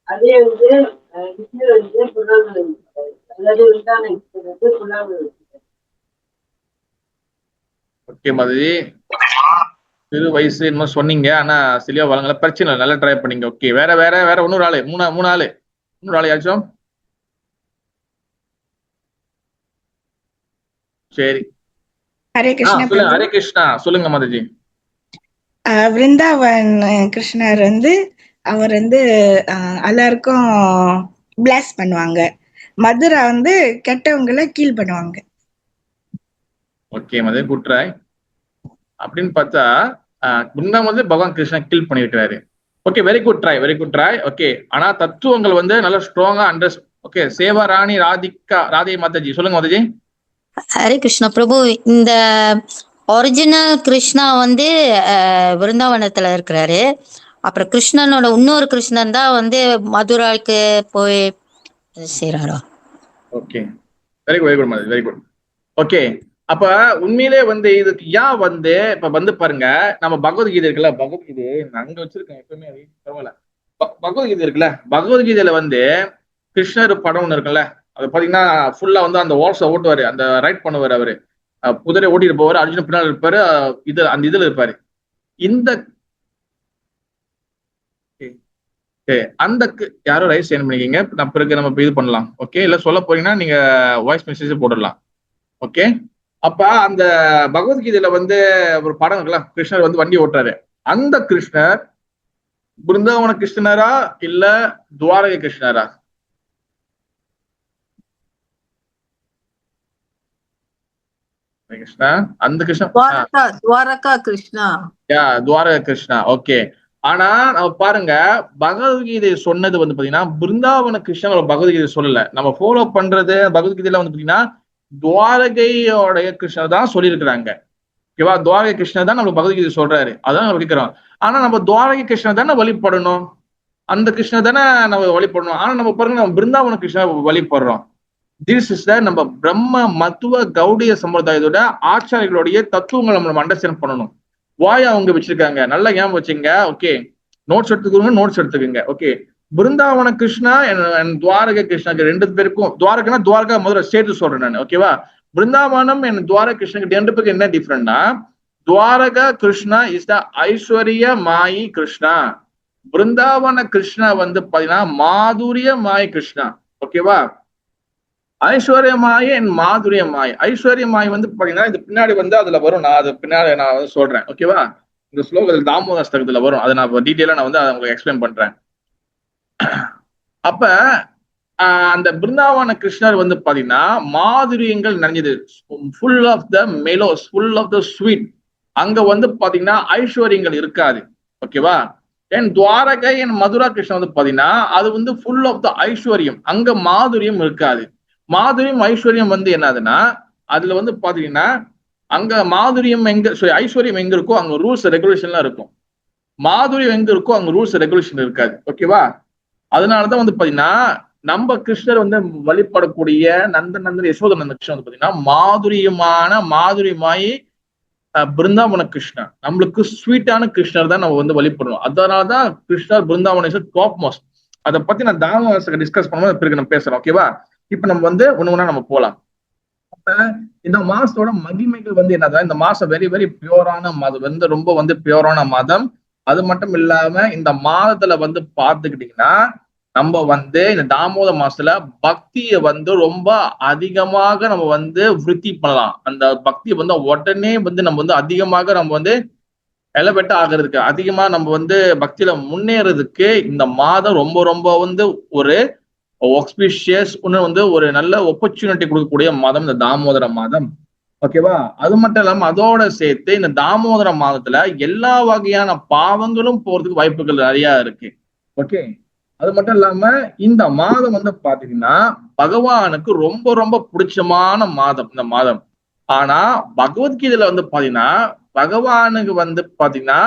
[SPEAKER 6] அதே வந்து
[SPEAKER 1] ஓகே மதுஜி, சிறு வயசு இன்னும் சொன்னீங்க, ஆனா சிலியா வழங்கல, பிரச்சனை நல்லா ட்ரை பண்ணீங்க. ஓகே, வேற இன்னொரு ஆளு, மூணு ஆளு இன்னொரு ஆளு யாச்சும்? சரி,
[SPEAKER 2] ஹரே கிருஷ்ணா.
[SPEAKER 1] ஹரே கிருஷ்ணா, சொல்லுங்க மாதாஜி.
[SPEAKER 2] விருந்தாவன் கிருஷ்ணர் வந்து அவர் வந்து எல்லாருக்கும் பிளாஸ் பண்ணுவாங்க, மதுரா வந்து கெட்டவங்களை கீழ் பண்ணுவாங்க.
[SPEAKER 1] Okay Madurai, good try. அப்படின்னு பார்த்தா பிருந்தாவன் வந்து பகவான் கிருஷ்ணன் கீழ் பண்ணியிருக்கிறாரு. Okay, very good try. Okay, ஆனா தத்துவங்கள் வந்து நல்லா ஸ்ட்ராங்கா ஓகே, சேவா ராணி ராதே மாதாஜி, சொல்லுங்க மாதாஜி.
[SPEAKER 7] ஹரே கிருஷ்ணா பிரபு, இந்த ஒரிஜினல் கிருஷ்ணா வந்து விருந்தாவனத்துல இருக்கிறாரு. அப்புறம் கிருஷ்ணனோட இன்னொரு கிருஷ்ணன் தான் வந்து மதுராவுக்கு போய் செய்றாரோ?
[SPEAKER 1] Okay, very good, very good மாதிரி, வெரி குட். ஓகே, அப்ப உண்மையிலே வந்து இதுக்கு ஏன் வந்து இப்ப வந்து பாருங்க, நம்ம பகவத்கீதை இருக்குல்ல, பகவத்கீதை நான் அங்க வச்சிருக்கேன் எப்பவுமே, அது பரவாயில்ல. பகவத்கீதை இருக்குல்ல, பகவத்கீதையில வந்து கிருஷ்ணர் படம் ஒண்ணு இருக்குல்ல, அது பாத்தீங்கன்னா ஃபுல்லா வந்து அந்த ஓர்ஸை ஓட்டுவாரு, அந்த ரைட் பண்ணுவாரு அவரு, குதிரை ஓட்டிட்டு போவாரு, அர்ஜுன பின்னாடி இருப்பாரு, இது அந்த இதுல இருப்பாரு. இந்த அந்த யாரோ ரைஸ் சென்ட் பண்ணிக்கிங்க, நான் பிறகு நம்ம இது பண்ணலாம். ஓகே, இல்ல சொல்ல போறீங்கன்னா நீங்க வாய்ஸ் மெசேஜ் போடலாம். ஓகே, அப்ப அந்த பகவத்கீதையில வந்து ஒரு படம் இருக்குல்ல, கிருஷ்ணர் வந்து வண்டி ஓட்டுறாரு. அந்த கிருஷ்ணர் பிருந்தாவன கிருஷ்ணரா இல்ல துவாரகை கிருஷ்ணரா? கிருஷ்ணா, அந்த கிருஷ்ணா,
[SPEAKER 6] துவாரகா கிருஷ்ணா.
[SPEAKER 1] துவாரகா கிருஷ்ணா. ஓகே, ஆனா நம்ம பாருங்க, பகவத்கீதை சொன்னது வந்து பாத்தீங்கன்னா பிருந்தாவன கிருஷ்ணன் பகவத்கீதை சொல்லல. நம்ம ஃபாலோ பண்றது பகவத்கீதையில வந்து பாத்தீங்கன்னா துவாரகையோடைய கிருஷ்ணர் தான் சொல்லியிருக்கிறாங்க. ஓகேவா, துவாரகை கிருஷ்ணர் தான் நம்ம பகவத்கீதை சொல்றாரு, அதான் நம்ம கேட்கிறோம். ஆனா நம்ம துவாரகை கிருஷ்ணர் தானே வழிபடணும், அந்த கிருஷ்ணர் தானே நம்ம வழிபடணும். ஆனா நம்ம பாருங்க, நம்ம பிருந்தாவன கிருஷ்ணர் வழிபடுறோம். திஸ் இஸ் த நம்ம பிரம்ம மத்துவ கௌடிய சம்பிரதாயத்தோட ஆச்சாரியர்களுடைய தத்துவங்களை நம்ம அண்டர்ஸ்டாண்ட் பண்ணணும். வாய் அவங்க வச்சிருக்காங்க, நல்லா ஞாபகம் வச்சுங்க. ஓகே, நோட்ஸ் எடுத்துக்கோங்க, நோட்ஸ் எடுத்துக்கோங்க. ஓகே, பிருந்தாவன கிருஷ்ணா துவாரகை கிருஷ்ணா ரெண்டு பேருக்கும், துவாரகனா துவாரகா முதல்ல சேர்த்து சொல்றேன் நான். ஓகேவா, பிருந்தாவனம் துவாரகா கிருஷ்ணன் ரெண்டு பேருக்கு என்ன டிஃபரெண்ட்னா, துவாரகா கிருஷ்ணா இஸ் த ஐஸ்வர்ய மாயி கிருஷ்ணா, பிருந்தாவன கிருஷ்ணா வந்து பாத்தீங்கன்னா மாதுரிய மாய் கிருஷ்ணா. ஓகேவா, ஐஸ்வர்யமாய் என் மாதுரியமாய். ஐஸ்வர்யமாய் வந்து பாத்தீங்கன்னா இது பின்னாடி வந்து அதுல வரும், நான் அது பின்னாடி நான் வந்து சொல்றேன். ஓகேவா, இந்த ஸ்லோகத்தில் தாமோதஸ்தகத்துல வரும், அதை நான் டீட்டெயிலா நான் வந்து உங்களுக்கு எக்ஸ்பிளைன் பண்றேன். அப்ப அந்த பிருந்தாவன கிருஷ்ணர் வந்து பாத்தீங்கன்னா மாதுரியங்கள் நிறைஞ்சது, full of the mellows, full of the sweet. அங்க வந்து பாத்தீங்கன்னா ஐஸ்வர்யங்கள் இருக்காது. ஓகேவா, என் துவாரகை என் மதுரா கிருஷ்ணன் வந்து பாத்தீங்கன்னா அது வந்து ஃபுல் ஆஃப் த ஐஸ்வர்யம், அங்க மாதுரியம் இருக்காது. மாதுரியம் ஐஸ்வர்யம் வந்து என்னதுன்னா, அதுல வந்து பாத்தீங்கன்னா அங்க மாதுரியம் எங்க, ஐஸ்வர்யம் எங்க இருக்கோ அங்க ரூல்ஸ் ரெகுலேஷன்லாம் இருக்கும், மாதுரியம் எங்க இருக்கோ அங்க ரூல்ஸ் ரெகுலேஷன் இருக்காது. ஓகேவா, அதனாலதான் வந்து பாத்தீங்கன்னா நம்ம கிருஷ்ணர் வந்து வழிபடக்கூடிய நந்தன் யசோதனந்த கிருஷ்ணன் வந்து பாத்தீங்கன்னா மாதுரியமாயி பிருந்தாவன கிருஷ்ணர், நம்மளுக்கு ஸ்வீட்டான கிருஷ்ணர் தான் நம்ம வந்து வழிபடணும். அதனாலதான் கிருஷ்ணர் பிருந்தாவன டாப் மோஸ்ட். அதை பத்தி நான் தாமோதரத்தை டிஸ்கஸ் பண்ணும்போது பிறகு நம்ம பேசுறோம். ஓகேவா, இப்ப நம்ம வந்து ஒண்ணு நம்ம போலாம். அப்ப இந்த மாசத்தோட மகிமைகள் வந்து என்னதான், இந்த மாசம் வெரி வெரி பியூரான மாதம், வந்து ரொம்ப வந்து பியூரான மாதம். அது மட்டும் இல்லாம இந்த மாதத்துல வந்து பார்த்துக்கிட்டீங்கன்னா நம்ம வந்து இந்த தாமோத மாசத்துல பக்தியை வந்து ரொம்ப அதிகமாக நம்ம வந்து விருத்தி பண்ணலாம். அந்த பக்தியை வந்து உடனே வந்து நம்ம வந்து அதிகமாக நம்ம வந்து எலவேட் ஆகிறதுக்கு, அதிகமா நம்ம வந்து பக்தியில முன்னேறதுக்கு இந்த மாதம் ரொம்ப ரொம்ப வந்து ஒரு ஆஸ்பிஷியஸ் வந்து ஒரு நல்ல ஆப்பர்ச்சுனிட்டி கொடுக்கக்கூடிய மாதம் இந்த தாமோதர மாதம். ஓகேவா, அது மட்டும் இல்லாம அதோட சேர்த்து இந்த தாமோதர மாதத்துல எல்லா வகையான பாவங்களும் போறதுக்கு வாய்ப்புகள் நிறைய இருக்கு. ஓகே, அது மட்டும் இல்லாம இந்த மாதம் வந்து பாத்தீங்கன்னா பகவானுக்கு ரொம்ப ரொம்ப பிடிச்சமான மாதம் இந்த மாதம். ஆனா பகவத்கீதையில வந்து பாத்தீங்கன்னா பகவானுக்கு வந்து பாத்தீங்கன்னா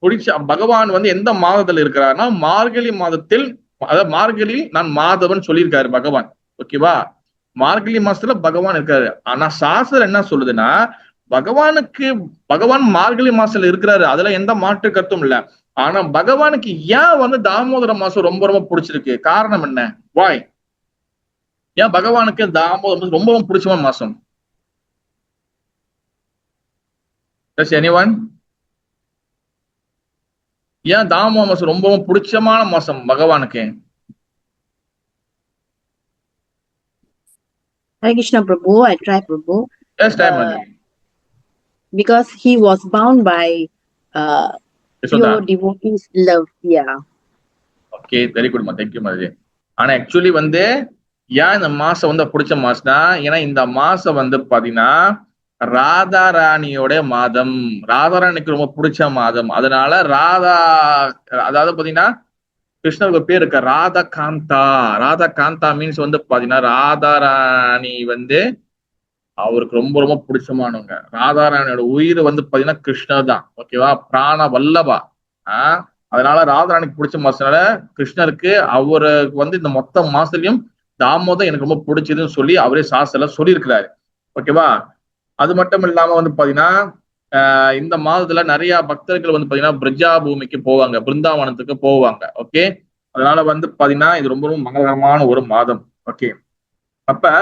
[SPEAKER 1] பிடிச்ச பகவான் வந்து எந்த மாதத்துல இருக்கிறாருன்னா மார்கழி மாதத்தில், அதாவது மார்கழி நான் மாதவன் சொல்லியிருக்காரு பகவான். ஓகேவா, மார்கழி மாசத்துல பகவான் இருக்காரு. ஆனா சாஸ்திரம் என்ன சொல்லுதுன்னா பகவான் மார்கழி மாசத்துல இருக்கிறாரு, அதுல எந்த மாற்று கருத்தும் இல்ல. ஆனா பகவானுக்கு ஏன் வந்து தாமோதர மாசம் ரொம்ப ரொம்ப பிடிச்சிருக்கு, காரணம் என்ன? வாய் ஏன் பகவானுக்கு தாமோதர மாசம் ரொம்ப ரொம்ப பிடிச்சமான மாசம்? எனிவன், ஏன் தாமோதர மாசம் ரொம்ப பிடிச்சமான மாசம் பகவானுக்கு?
[SPEAKER 5] Hare Krishna Prabhu, I try Prabhu.
[SPEAKER 1] Yes, time
[SPEAKER 5] Because he was bound by pure devotees love. Yeah.
[SPEAKER 1] Okay, very good ma, thank you Madhuri. ஆனா ஆக்சுவலி வந்து ஏன் இந்த மாசம் வந்து பிடிச்ச மாசம்னா, ஏன்னா இந்த மாசம் வந்து பாத்தீங்கன்னா ராதா ராணியோட மாதம், ராதாராணிக்கு ரொம்ப பிடிச்ச மாதம். அதனால அதாவது பாத்தீங்கன்னா கிருஷ்ணருக்கு பேர் இருக்க ராதா காந்தா. ராதா காந்தா மீன்ஸ் வந்து பாத்தீங்கன்னா ராதா ராணி வந்து அவருக்கு ரொம்ப ரொம்ப பிடிச்சமானவங்க. ராதாராணியோட உயிர் வந்து பாத்தீங்கன்னா கிருஷ்ணர் தான். ஓகேவா, பிராண வல்லபா. அதனால ராதாராணிக்கு பிடிச்ச மாசனால கிருஷ்ணருக்கு அவருக்கு வந்து இந்த மொத்த மாசத்துலயும் தாமோதம் எனக்கு ரொம்ப பிடிச்சதுன்னு சொல்லி அவரே சாஸ்திரத்துல சொல்லியிருக்கிறாரு. ஓகேவா? அது மட்டும் இல்லாம வந்து பாத்தீங்கன்னா இந்த மாதத்துல நிறைய பக்தர்கள் வந்து பாத்தீங்கன்னா பிரஜா பூமிக்கு போவாங்க, பிருந்தாவனத்துக்கு போவாங்க. ஓகே, அதனால வந்து பாத்தீங்கன்னா இது ரொம்ப ரொம்ப மங்களகரமான ஒரு மாதம். ஓகே, அப்ப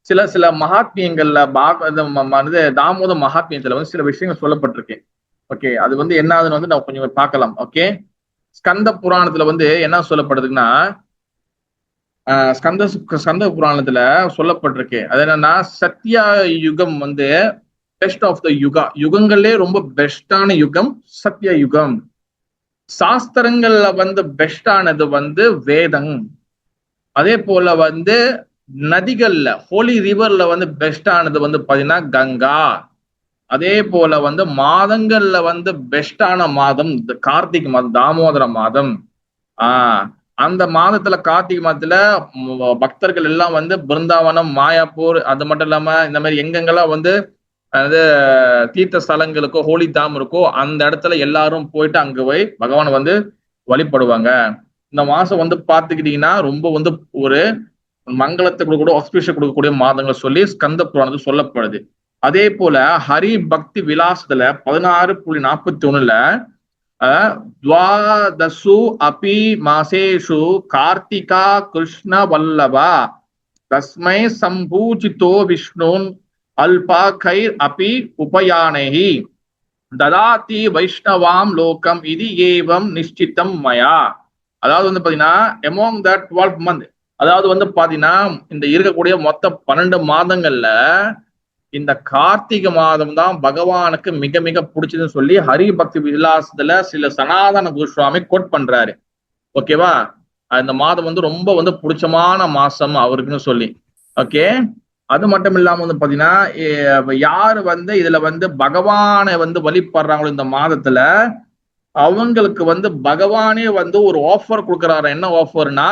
[SPEAKER 1] சில சில மகாத்மியங்கள்ல தாமோத மகாத்மியத்துல வந்து சில விஷயங்கள் சொல்லப்பட்டிருக்கு. ஓகே, அது வந்து என்னதுன்னு வந்து நம்ம கொஞ்சம் பார்க்கலாம். ஓகே, ஸ்கந்த புராணத்துல வந்து என்ன சொல்லப்படுதுன்னா ஸ்கந்த புராணத்துல சொல்லப்பட்டிருக்கு. அது என்னன்னா சத்யா யுகம் வந்து பெஸ்ட் ஆஃப் த யுகங்களே ரொம்ப பெஸ்டான யுகம் சத்ய யுகம். சாஸ்திரங்கள்ல வந்து பெஸ்டானது வந்து வேதம். அதே போல வந்து நதிகள்ல ஹோலி ரிவர்ல வந்து பெஸ்டானது வந்து பாத்தீங்கன்னா கங்கா. அதே போல வந்து மாதங்கள்ல வந்து பெஸ்டான மாதம் கார்த்திகை மாதம், தாமோதர மாதம். அந்த மாதத்துல கார்த்திகை மாதத்துல பக்தர்கள் எல்லாம் வந்து பிருந்தாவனம், மாயாப்பூர், அது மட்டும் இல்லாம இந்த மாதிரி எங்கெங்கெல்லாம் வந்து தீர்த்த ஸ்தலங்களுக்கோ ஹோலி தாம் இருக்கோ அந்த இடத்துல எல்லாரும் போயிட்டு அங்க போய் பகவானை வந்து வழிபடுவாங்க. இந்த மாசம் வந்து பாத்துக்கிட்டீங்கன்னா ரொம்ப வந்து ஒரு மங்களத்தை கொடுக்க ஆஸ்பிஷியஸ் கொடுக்கக்கூடிய மாதங்கள் சொல்லி ஸ்கந்த புராணத்தில் சொல்லப்படுது. அதே போல ஹரி பக்தி விலாசத்துல 16.41 துவாதசு அபி மாசேஷு கார்த்திகா கிருஷ்ண வல்லபா தஸ்மை சம்பூஜிதோ விஷ்ணுன் அல்பா கைர் அபி உபயானேஹி ததாதி வைஷ்ணவாம் லோகம் இது ஏவம் நிஷ்டிதம் மயா. அதாவது வந்து பாத்தீங்கன்னா among the 12 month, அதாவது வந்து பாத்தீங்கன்னா இந்த இருக்கக்கூடிய மொத்த 12 மாதங்கள்ல இந்த கார்த்திகை மாதம் தான் பகவானுக்கு மிக மிக பிடிச்சதுன்னு சொல்லி ஹரி பக்தி விலாசத்துல சில சனாதன கோஸ்வாமி கோட் பண்றாரு. ஓகேவா? இந்த மாதம் வந்து ரொம்ப வந்து பிடிச்சமான மாசம் அவருக்குன்னு சொல்லி. ஓகே, அது மட்டும் இல்லாம வந்து பாத்தீங்கன்னா யாரு வந்து இதுல வந்து பகவானை வந்து வழிபடுறாங்களோ இந்த மாதத்துல அவங்களுக்கு வந்து பகவானே வந்து ஒரு ஆஃபர் கொடுக்குறாரு. என்ன ஆஃபர்னா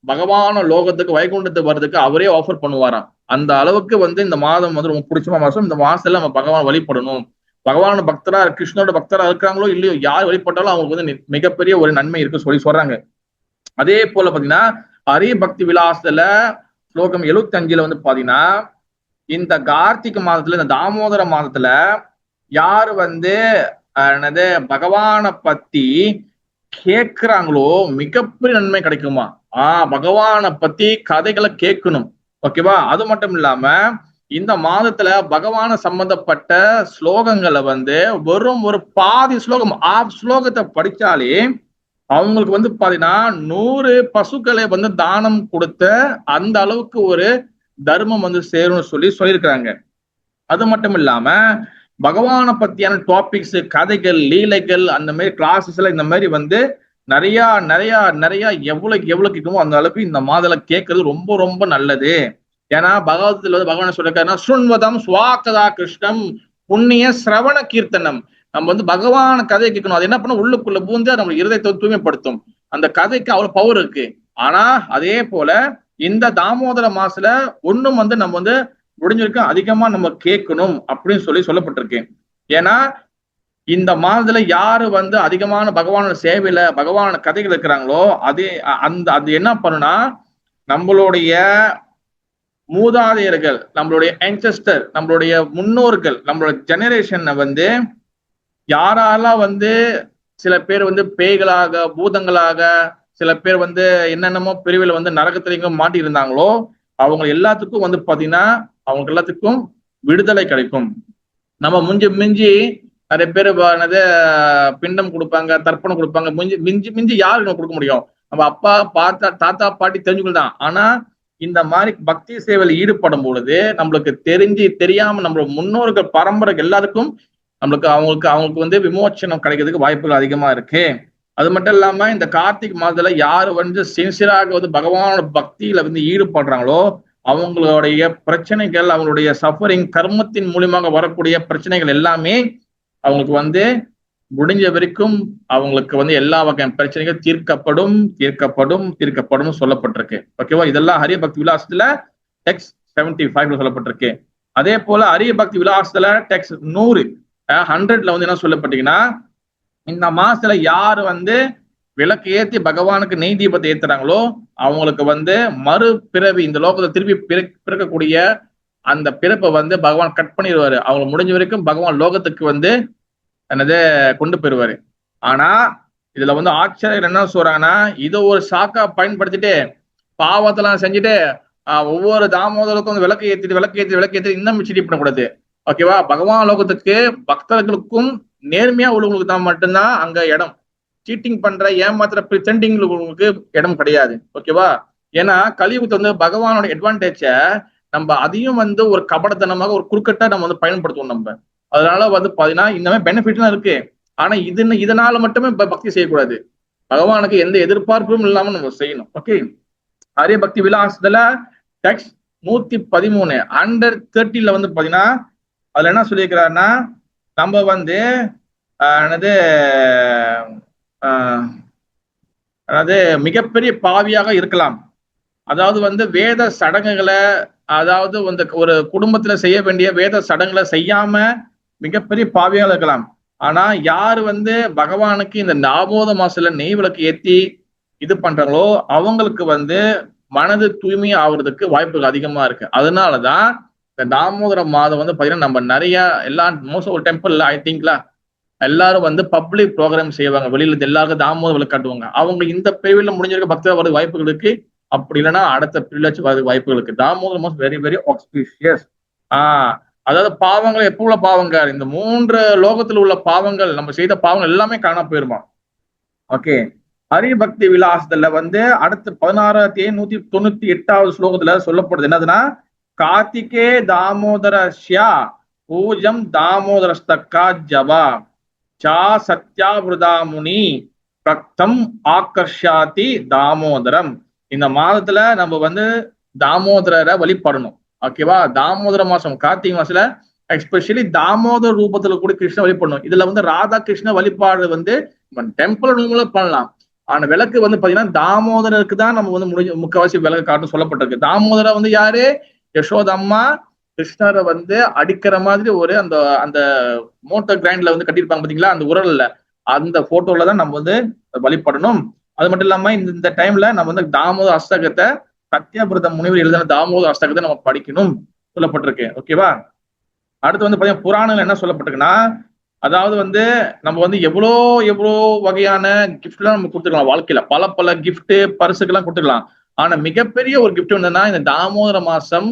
[SPEAKER 1] பகவான லோகத்துக்கு வைகுண்டத்துக்கு வர்றதுக்கு அவரே ஆஃபர் பண்ணுவாராம். அந்த அளவுக்கு வந்து இந்த மாதம் வந்து ரொம்ப பிடிச்சமான மாசம். இந்த மாசத்துல நம்ம பகவான் வழிபடணும். பகவான பக்தரா கிருஷ்ணோட பக்தரா இருக்காங்களோ இல்லையோ யார் வழிபட்டாலும் அவங்களுக்கு வந்து மிகப்பெரிய ஒரு நன்மை இருக்கு சொல்லி சொல்றாங்க. அதே போல பாத்தீங்கன்னா ஹரி பக்தி விலாசத்துல ஸ்லோகம் 75 வந்து பாத்தீங்கன்னா இந்த கார்த்திகை மாதத்துல இந்த தாமோதர மாதத்துல யாரு வந்து பகவானை பத்தி கேட்கிறாங்களோ மிகப்பெரிய நன்மை கிடைக்குமா. பகவானை பத்தி கதைகளை கேட்கணும். ஓகேவா? அது மட்டும் இல்லாம இந்த மாதத்துல பகவான சம்பந்தப்பட்ட ஸ்லோகங்களை வந்து வெறும் ஒரு பாதி ஸ்லோகம் ஸ்லோகத்தை படிச்சாலே அவங்களுக்கு வந்து பாத்தீங்கன்னா 100 பசுக்களை வந்து தானம் கொடுத்த அந்த அளவுக்கு ஒரு தர்மம் வந்து சேரும்னு சொல்லியிருக்கிறாங்க. அது மட்டும் இல்லாம பகவானை பத்தியான டாபிக்ஸ், கதைகள், லீலைகள், அந்த மாதிரி கிளாஸஸ் எல்லாம் இந்த மாதிரி வந்து நிறைய நிறைய நிறைய எவ்வளவுக்கு இருக்குமோ அந்த அளவுக்கு இந்த மாதத்துல கேட்கறது ரொம்ப ரொம்ப நல்லது. ஏன்னா பகவத்ல வந்து பகவான் சொல்லிருக்காருன்னா சுண்வதம் சுவாக்கதா கிருஷ்ணம் புண்ணிய சிரவண கீர்த்தனம். நம்ம வந்து பகவான கதை கேட்கணும். அது என்ன பண்ண உள்ளுக்குள்ள பூந்து நம்ம இருதயத்தை தூய்மைப்படுத்தும். அந்த கதைக்கு அவ்வளவு பவர் இருக்கு. ஆனா அதே போல இந்த தாமோதர மாசத்துல ஒண்ணும் வந்து நம்ம வந்து முடிஞ்சிருக்க அதிகமா நம்ம கேட்கணும் அப்படின்னு சொல்லப்பட்டிருக்கு. ஏன்னா இந்த மாதத்துல யாரு வந்து அதிகமான பகவானோட சேவையில பகவான கதைகள் இருக்கிறாங்களோ அது என்ன பண்ணுனா நம்மளுடைய மூதாதையர்கள், நம்மளுடைய ancestor, நம்மளுடைய முன்னோர்கள், நம்மளோட ஜெனரேஷனை வந்து யாரெல்லாம் வந்து சில பேர் வந்து பேய்களாக, பூதங்களாக, சில பேர் வந்து என்னென்னமோ பிரிவில் வந்து நரகத்திலையும் மாட்டி இருந்தாங்களோ அவங்க எல்லாத்துக்கும் வந்து பாத்தீங்கன்னா அவங்க எல்லாத்துக்கும் விடுதலை கிடைக்கும். நம்ம மிஞ்சி நிறைய பேர் பிண்டம் கொடுப்பாங்க, தர்ப்பணம் கொடுப்பாங்க. மிஞ்சி யாருக்கு நம்ம கொடுக்க முடியும்? நம்ம அப்பா தாத்தா பாட்டி தெரிஞ்சுக்கொள்தான். ஆனா இந்த மாதிரி பக்தி சேவையில் ஈடுபடும் பொழுது நம்மளுக்கு தெரியாம நம்மளோட முன்னோர்கள் பரம்பரை எல்லாருக்கும் அவங்களுக்கு வந்து விமோச்சனம் கிடைக்கிறதுக்கு வாய்ப்புகள் அதிகமா இருக்கு. அது மட்டும் இல்லாம இந்த கார்த்திகை மாதத்துல யாரு வந்து சின்சியராக வந்து பகவானோட பக்தியில வந்து ஈடுபடுறாங்களோ அவங்களுடைய பிரச்சனைகள், அவங்களுடைய சஃபரிங், கர்மத்தின் மூலியமாக வரக்கூடிய பிரச்சனைகள் எல்லாமே அவங்களுக்கு வந்து முடிஞ்ச வரைக்கும் அவங்களுக்கு வந்து எல்லா வகையான பிரச்சனைகள் தீர்க்கப்படும் சொல்லப்பட்டிருக்கு. ஓகேவா? இதெல்லாம் ஹரிய பக்தி விலாசத்துல டெக்ஸ்ட் 75 சொல்லப்பட்டிருக்கு. அதே போல ஹரிய பக்தி விலாசத்துல டெக்ஸ்ட் 100 வந்து என்ன சொல்லப்பட்டீங்கன்னா இந்த மாசத்துல யாரு வந்து விளக்கு ஏத்தி பகவானுக்கு நெய் தீபத்தை ஏத்துறாங்களோ அவங்களுக்கு வந்து மறுபிறவி இந்த லோகத்தை திருப்பி பிறக்கக்கூடிய அந்த பிறப்பை வந்து பகவான் கட் பண்ணிடுவாரு. அவங்க முடிஞ்ச வரைக்கும் பகவான் லோகத்துக்கு வந்து என்னது கொண்டு போயிருவாரு. ஆனா இதுல வந்து ஆச்சரியர் என்ன சொல்றாங்கன்னா, இதை ஒரு சாக்கா பயன்படுத்திட்டு பாவத்தெல்லாம் செஞ்சுட்டு ஒவ்வொரு தாமோதருக்கும் வந்து விளக்கு ஏத்தி இன்னும் சீட்டி பண்ணக்கூடாது. ஓகேவா? பகவான் லோகத்துக்கு பக்தர்களுக்கும் நேர்மையா உள்ளவங்களுக்கு தான் மட்டும்தான் அங்க இடம். சீட்டிங் பண்ற ஏமாத்திர பிரிட்டெண்டிங் உங்களுக்கு இடம் கிடையாது. ஓகேவா? ஏன்னா கலியுகத்தை வந்து பகவானோட அட்வான்டேஜ நம்ம அதையும் வந்து ஒரு கபடத்தனமாக ஒரு குறுக்கட்டா நம்ம வந்து பயன்படுத்துவோம் நம்ம. அதனால வந்து பாத்தீங்கன்னா இந்த மாதிரி பெனிஃபிட்லாம் இருக்கு. ஆனா இதனால மட்டுமே பக்தி செய்யக்கூடாது. பகவானுக்கு எந்த எதிர்பார்ப்பும் இல்லாம நம்ம செய்யணும். ஓகே, ஹரிய பக்தி விலாசத்துல டெக்ஸ்ட் 113 130 வந்து பாத்தீங்கன்னா அதுல என்ன சொல்லியிருக்கிறாருன்னா, நம்ம வந்து என்னது அதாவது மிகப்பெரிய பாவியாக இருக்கலாம். அதாவது வந்து வேத சடங்குகளை, அதாவது வந்து ஒரு குடும்பத்துல செய்ய வேண்டிய வேத சடங்குகளை செய்யாம மிகப்பெரிய பாவியாக இருக்கலாம். ஆனா யாரு வந்து பகவானுக்கு இந்த தாமோத மாசத்துல நெய் விளக்கு ஏத்தி இது பண்றாங்களோ அவங்களுக்கு வந்து மனது தூய்மை ஆகுறதுக்கு வாய்ப்புகள் அதிகமா இருக்கு. அதனாலதான் இந்த தாமோதர மாதம் வந்து பாத்தீங்கன்னா நம்ம நிறைய மோஸ்ட் ஒரு டெம்பிள்ல ஐ திங்க்ல எல்லாரும் வந்து பப்ளிக் ப்ரோக்ராம் செய்வாங்க. வெளியில இருந்து எல்லாருக்கும் தாமோதர விளக்கு காட்டுவாங்க. அவங்க இந்த பிரிவில் முடிஞ்சிருக்க பக்தர் வர வாய்ப்புகள் இருக்கு. அப்படி இல்லைன்னா அடுத்த பிரிவில் வர வாய்ப்புகள் இருக்கு. தாமோதர மாசம் வெரி வெரி ஆஸ்பிஷியஸ். அதாவது பாவங்கள் எப்போ உள்ள பாவங்கள், இந்த 3 லோகத்தில் உள்ள பாவங்கள், நம்ம செய்த பாவங்கள் எல்லாமே காண போயிருமா. ஓகே, ஹரிபக்தி விலாசத்துல வந்து அடுத்த 16,198 ஸ்லோகத்துல சொல்லப்படுது என்னதுன்னா, கார்த்திகே தாமோதரஸ்யா பூஜம் தாமோதரஸ்தக்கா ஜபா சா சத்யாவிரதா முனி பிரக்தம் ஆகர்ஷாதி தாமோதரம். இந்த மாதத்துல நம்ம வந்து தாமோதரரை வழிபடணும். ஓகேவா? தாமோதர மாசம் கார்த்திகை மாசத்துல எஸ்பெஷலி தாமோதர ரூபத்துல கூட கிருஷ்ண வழிபடணும். இதுல வந்து ராதா கிருஷ்ண வழிபாடு வந்து டெம்பிள் ரூம்ல பண்ணலாம். ஆனா விளக்கு வந்து பாத்தீங்கன்னா தாமோதரருக்கு தான் நம்ம வந்து முக்கால்வாசி விளக்கு காட்டும் சொல்லப்பட்டிருக்கு. தாமோதர வந்து யாரு? யசோதம்மா கிருஷ்ணரை வந்து அடிக்கிற மாதிரி ஒரு அந்த அந்த மோட்டர் கிரைண்ட்ல வந்து கட்டியிருப்பாங்க பாத்தீங்களா, அந்த உரல்ல, அந்த போட்டோல தான் நம்ம வந்து வழிபடணும். அது மட்டும் இல்லாம இந்த டைம்ல நம்ம வந்து தாமோதர அஷ்டகத்தை, சத்யபிரத முனிவர் எழுதின தாமோதர அஷ்டகத்தை நம்ம படிக்கணும் சொல்லப்பட்டிருக்கு. ஓகேவா? அடுத்து வந்து பாத்தீங்கன்னா புராணங்கள் என்ன சொல்லப்பட்டிருக்குன்னா, அதாவது வந்து நம்ம வந்து எவ்வளோ வகையான கிஃப்ட் எல்லாம் நம்ம கொடுத்துக்கலாம் வாழ்க்கையில. பல கிஃப்ட் பரிசுக்கெல்லாம் கொடுத்துக்கலாம். ஆனா மிகப்பெரிய ஒரு கிஃப்ட் என்னன்னா, இந்த தாமோதர மாசம்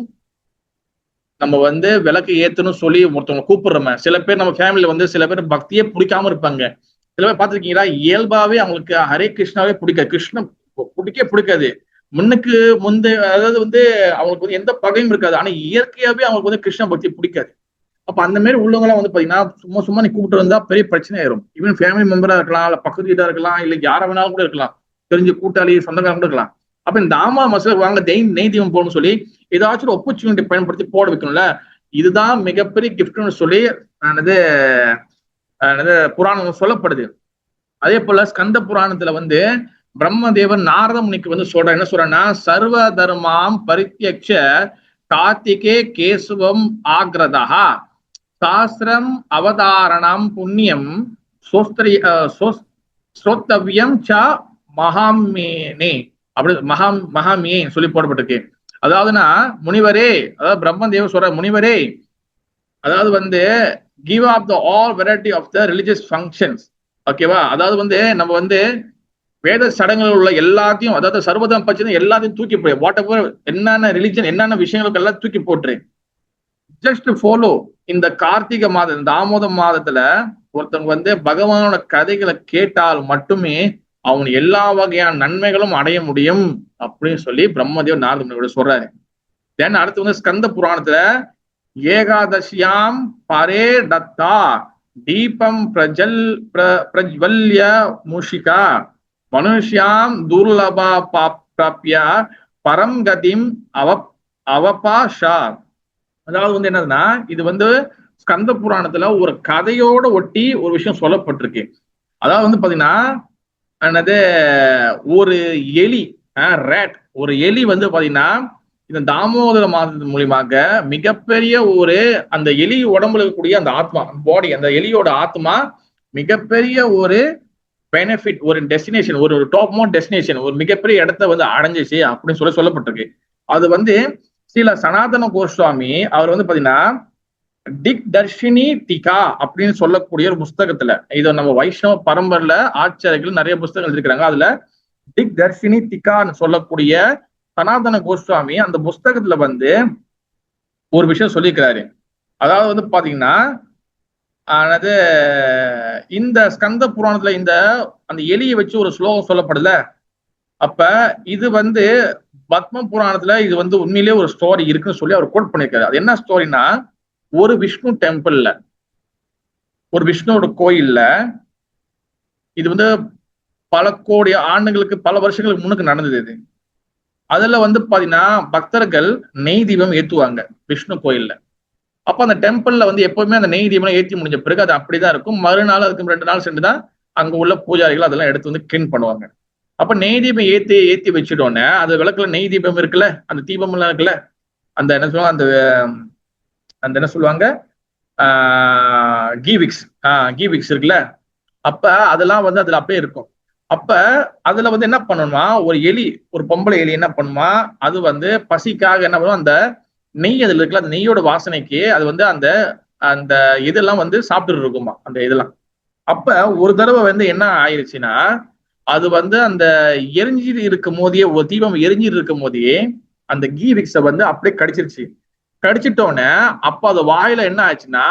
[SPEAKER 1] நம்ம வந்து விளக்கு ஏத்தணும் சொல்லி ஒருத்தவங்க கூப்பிடுறோமே. சில பேர் நம்ம ஃபேமிலியில வந்து சில பேர் பக்தியே பிடிக்காம இருப்பாங்க. சில பேர் பார்த்துருக்கீங்களா, இயல்பாவே அவங்களுக்கு ஹரே கிருஷ்ணாவே பிடிக்காது, கிருஷ்ணன் பிடிக்காது. அதாவது வந்து அவங்களுக்கு வந்து எந்த பகையும் இருக்காது. ஆனா இயற்கையாவே அவங்களுக்கு வந்து கிருஷ்ண பக்தி பிடிக்காது. அப்ப அந்த மாதிரி உள்ளவங்களாம் வந்து பாத்தீங்கன்னா சும்மா நீ கூப்பிட்டு வந்தா பெரிய பிரச்சனை ஆயிரும். ஈவன் ஃபேமிலி மெம்பரா இருக்கலாம், இல்ல பக்கத்து வீடா இருக்கலாம், இல்ல யாரை வேணாலும் கூட இருக்கலாம், தெரிஞ்ச கூட்டாளி சொந்தக்காரங்க கூட இருக்கலாம். அப்ப இந்த தாமோதர மாசத்துல வாங்க நெய் தீபம் போடணும்னு சொல்லி ஏதாச்சும் ஒரு ஆப்பர்ச்சுனிட்டி பயன்படுத்தி போட வைக்கணும்ல. இதுதான் மிகப்பெரிய கிஃப்ட்னு சொல்லி புராணம் சொல்லப்படுது. அதே போல ஸ்கந்த புராணத்துல வந்து பிரம்மதேவன் நாரத முனிக்கு வந்து என்ன சொல்றேன்னா, சர்வ தர்மாம் பரித்யக்ஷ கார்த்திகே கேசவம் ஆக்ரதா சாஸ்திரம் அவதாரணம் புண்ணியம் ஸ்ரோத்தவ்யம் ச மகாமேனே அப்படி மகாமியே சொல்லி போடப்பட்டிருக்கு. அதாவதுன்னா முனிவரே, அதாவது பிரம்மதேவ சொல்ற முனிவரே, அதாவது வந்து give up the all variety of the religious functions. ஓகேவா? அதாவது வந்து நம்ம வந்து வேத சடங்குகள் உள்ள எல்லாத்தையும், அதாவது சர்வதம் பட்சம் எல்லாத்தையும் தூக்கி போய் வாட் எவர் என்னென்ன ரிலிஜன் என்னென்ன விஷயங்களுக்கு எல்லாம் தூக்கி போட்டுரு. ஜஸ்ட் ஃபாலோ இந்த கார்த்திகை மாதம் தாமோத மாதத்துல ஒருத்தவங்க வந்து பகவானோட கதைகளை கேட்டால் மட்டுமே அவன் எல்லா வகையான நன்மைகளும் அடைய முடியும் அப்படின்னு சொல்லி பிரம்மதேவ நாரத முனியோட சொல்றாரு. தென் அடுத்து வந்து ஸ்கந்த புராணத்துல ஏகாதசியாம் பரே தத்தா தீபம் பிரஜ்வல்ய மூஷிகா மனுஷ்யாம் துர்லபா பிராப்ய பரம் கதிம் அவபாஷா. அதாவது வந்து என்னதுன்னா, இது வந்து ஸ்கந்த புராணத்துல ஒரு கதையோட ஒட்டி ஒரு விஷயம் சொல்லப்பட்டிருக்கு. அதாவது வந்து பாத்தீங்கன்னா என்னது, ஒரு எலி ரேட், ஒரு எலி வந்து பாத்தீங்கன்னா இந்த தாமோதர மாதத்தின் மூலியமாக மிகப்பெரிய ஒரு அந்த எலி உடம்புல இருக்கக்கூடிய அந்த ஆத்மா பாடி, அந்த எலியோட ஆத்மா மிகப்பெரிய ஒரு பெனிஃபிட், ஒரு டெஸ்டினேஷன், ஒரு டாப் மோஸ்ட் டெஸ்டினேஷன், ஒரு மிகப்பெரிய இடத்த வந்து அடைஞ்சிச்சு அப்படின்னு சொல்லப்பட்டிருக்கு. அது வந்து சில சனாதன கோஸ்வாமி அவர் வந்து பாத்தீங்கன்னா திக் தர்ஷினி டிகா அப்படின்னு சொல்லக்கூடிய ஒரு புஸ்தகத்துல, இது நம்ம வைஷ்ணவ பரம்பரையில ஆச்சாரியர்கள் நிறைய புஸ்தகங்கள் எழுதிருக்கிறாங்க. அதுல திக் தர்ஷினி டிகான்னு சொல்லக்கூடிய சனாதன கோஸ்வாமி அந்த புஸ்தகத்துல வந்து ஒரு விஷயம் சொல்லியிருக்கிறாரு. அதாவது வந்து பாத்தீங்கன்னா அதாவது இந்த ஸ்கந்த புராணத்துல இந்த அந்த எலியை வச்சு ஒரு ஸ்லோகம் சொல்லப்படுதுல, அப்ப இது வந்து பத்ம புராணத்துல இது வந்து உண்மையிலேயே ஒரு ஸ்டோரி இருக்குன்னு சொல்லி அவர் கோட் பண்ணியிருக்காரு. அது என்ன ஸ்டோரினா, ஒரு விஷ்ணு டெம்பிள்ல, ஒரு விஷ்ணுவோட கோயில்ல, இது வந்து பல கோடி ஆண்டுகளுக்கு பல வருஷங்களுக்கு முன்னுக்கு நடந்தது. இது அதுல வந்து பாத்தீங்கன்னா பக்தர்கள் நெய் தீபம் ஏத்துவாங்க விஷ்ணு கோயில்ல. அப்ப அந்த டெம்பிள்ல வந்து எப்பவுமே அந்த நெய் தீபம் ஏற்றி முடிஞ்ச பிறகு அது அப்படிதான் இருக்கும். மறுநாள் அதுக்கு 2 நாள் சென்றுதான் அங்க உள்ள பூஜாரிகள் அதெல்லாம் எடுத்து வந்து கிளீன் பண்ணுவாங்க. அப்ப நெய் தீபம் ஏத்தி வச்சிட்டோன்னே அது விளக்குல நெய் தீபம் இருக்குல்ல, அந்த தீபம் எல்லாம் இருக்குல்ல, அந்த என்ன சொல்லுவாங்க, அந்த என்ன சொல்லுவாங்க, கீவிக்ஸ் இருக்குல்ல, அப்ப அதெல்லாம் வந்து அதுல அப்படியே இருக்கும். அப்ப அதுல வந்து என்ன பண்ணணுமா, ஒரு எலி, ஒரு பொம்பளை எலி என்ன பண்ணுமா, அது வந்து பசிக்காக என்ன பண்ணும், அந்த நெய் அதுல இருக்குல்ல, அந்த நெய்யோட வாசனைக்கு அது வந்து அந்த அந்த இதெல்லாம் வந்து சாப்பிட்டு இருக்குமா அந்த இதெல்லாம். அப்ப ஒரு தடவை வந்து என்ன ஆயிடுச்சுன்னா, அது வந்து அந்த எரிஞ்சிட்டு இருக்கும் போதே, ஒரு தீபம் எரிஞ்சிட்டு இருக்கும் போதே அந்த கீவிக்ஸ வந்து அப்படியே கடிச்சிருச்சு. கடிச்சிட்டோன்னே அப்ப அது வாயில என்ன ஆச்சுன்னா,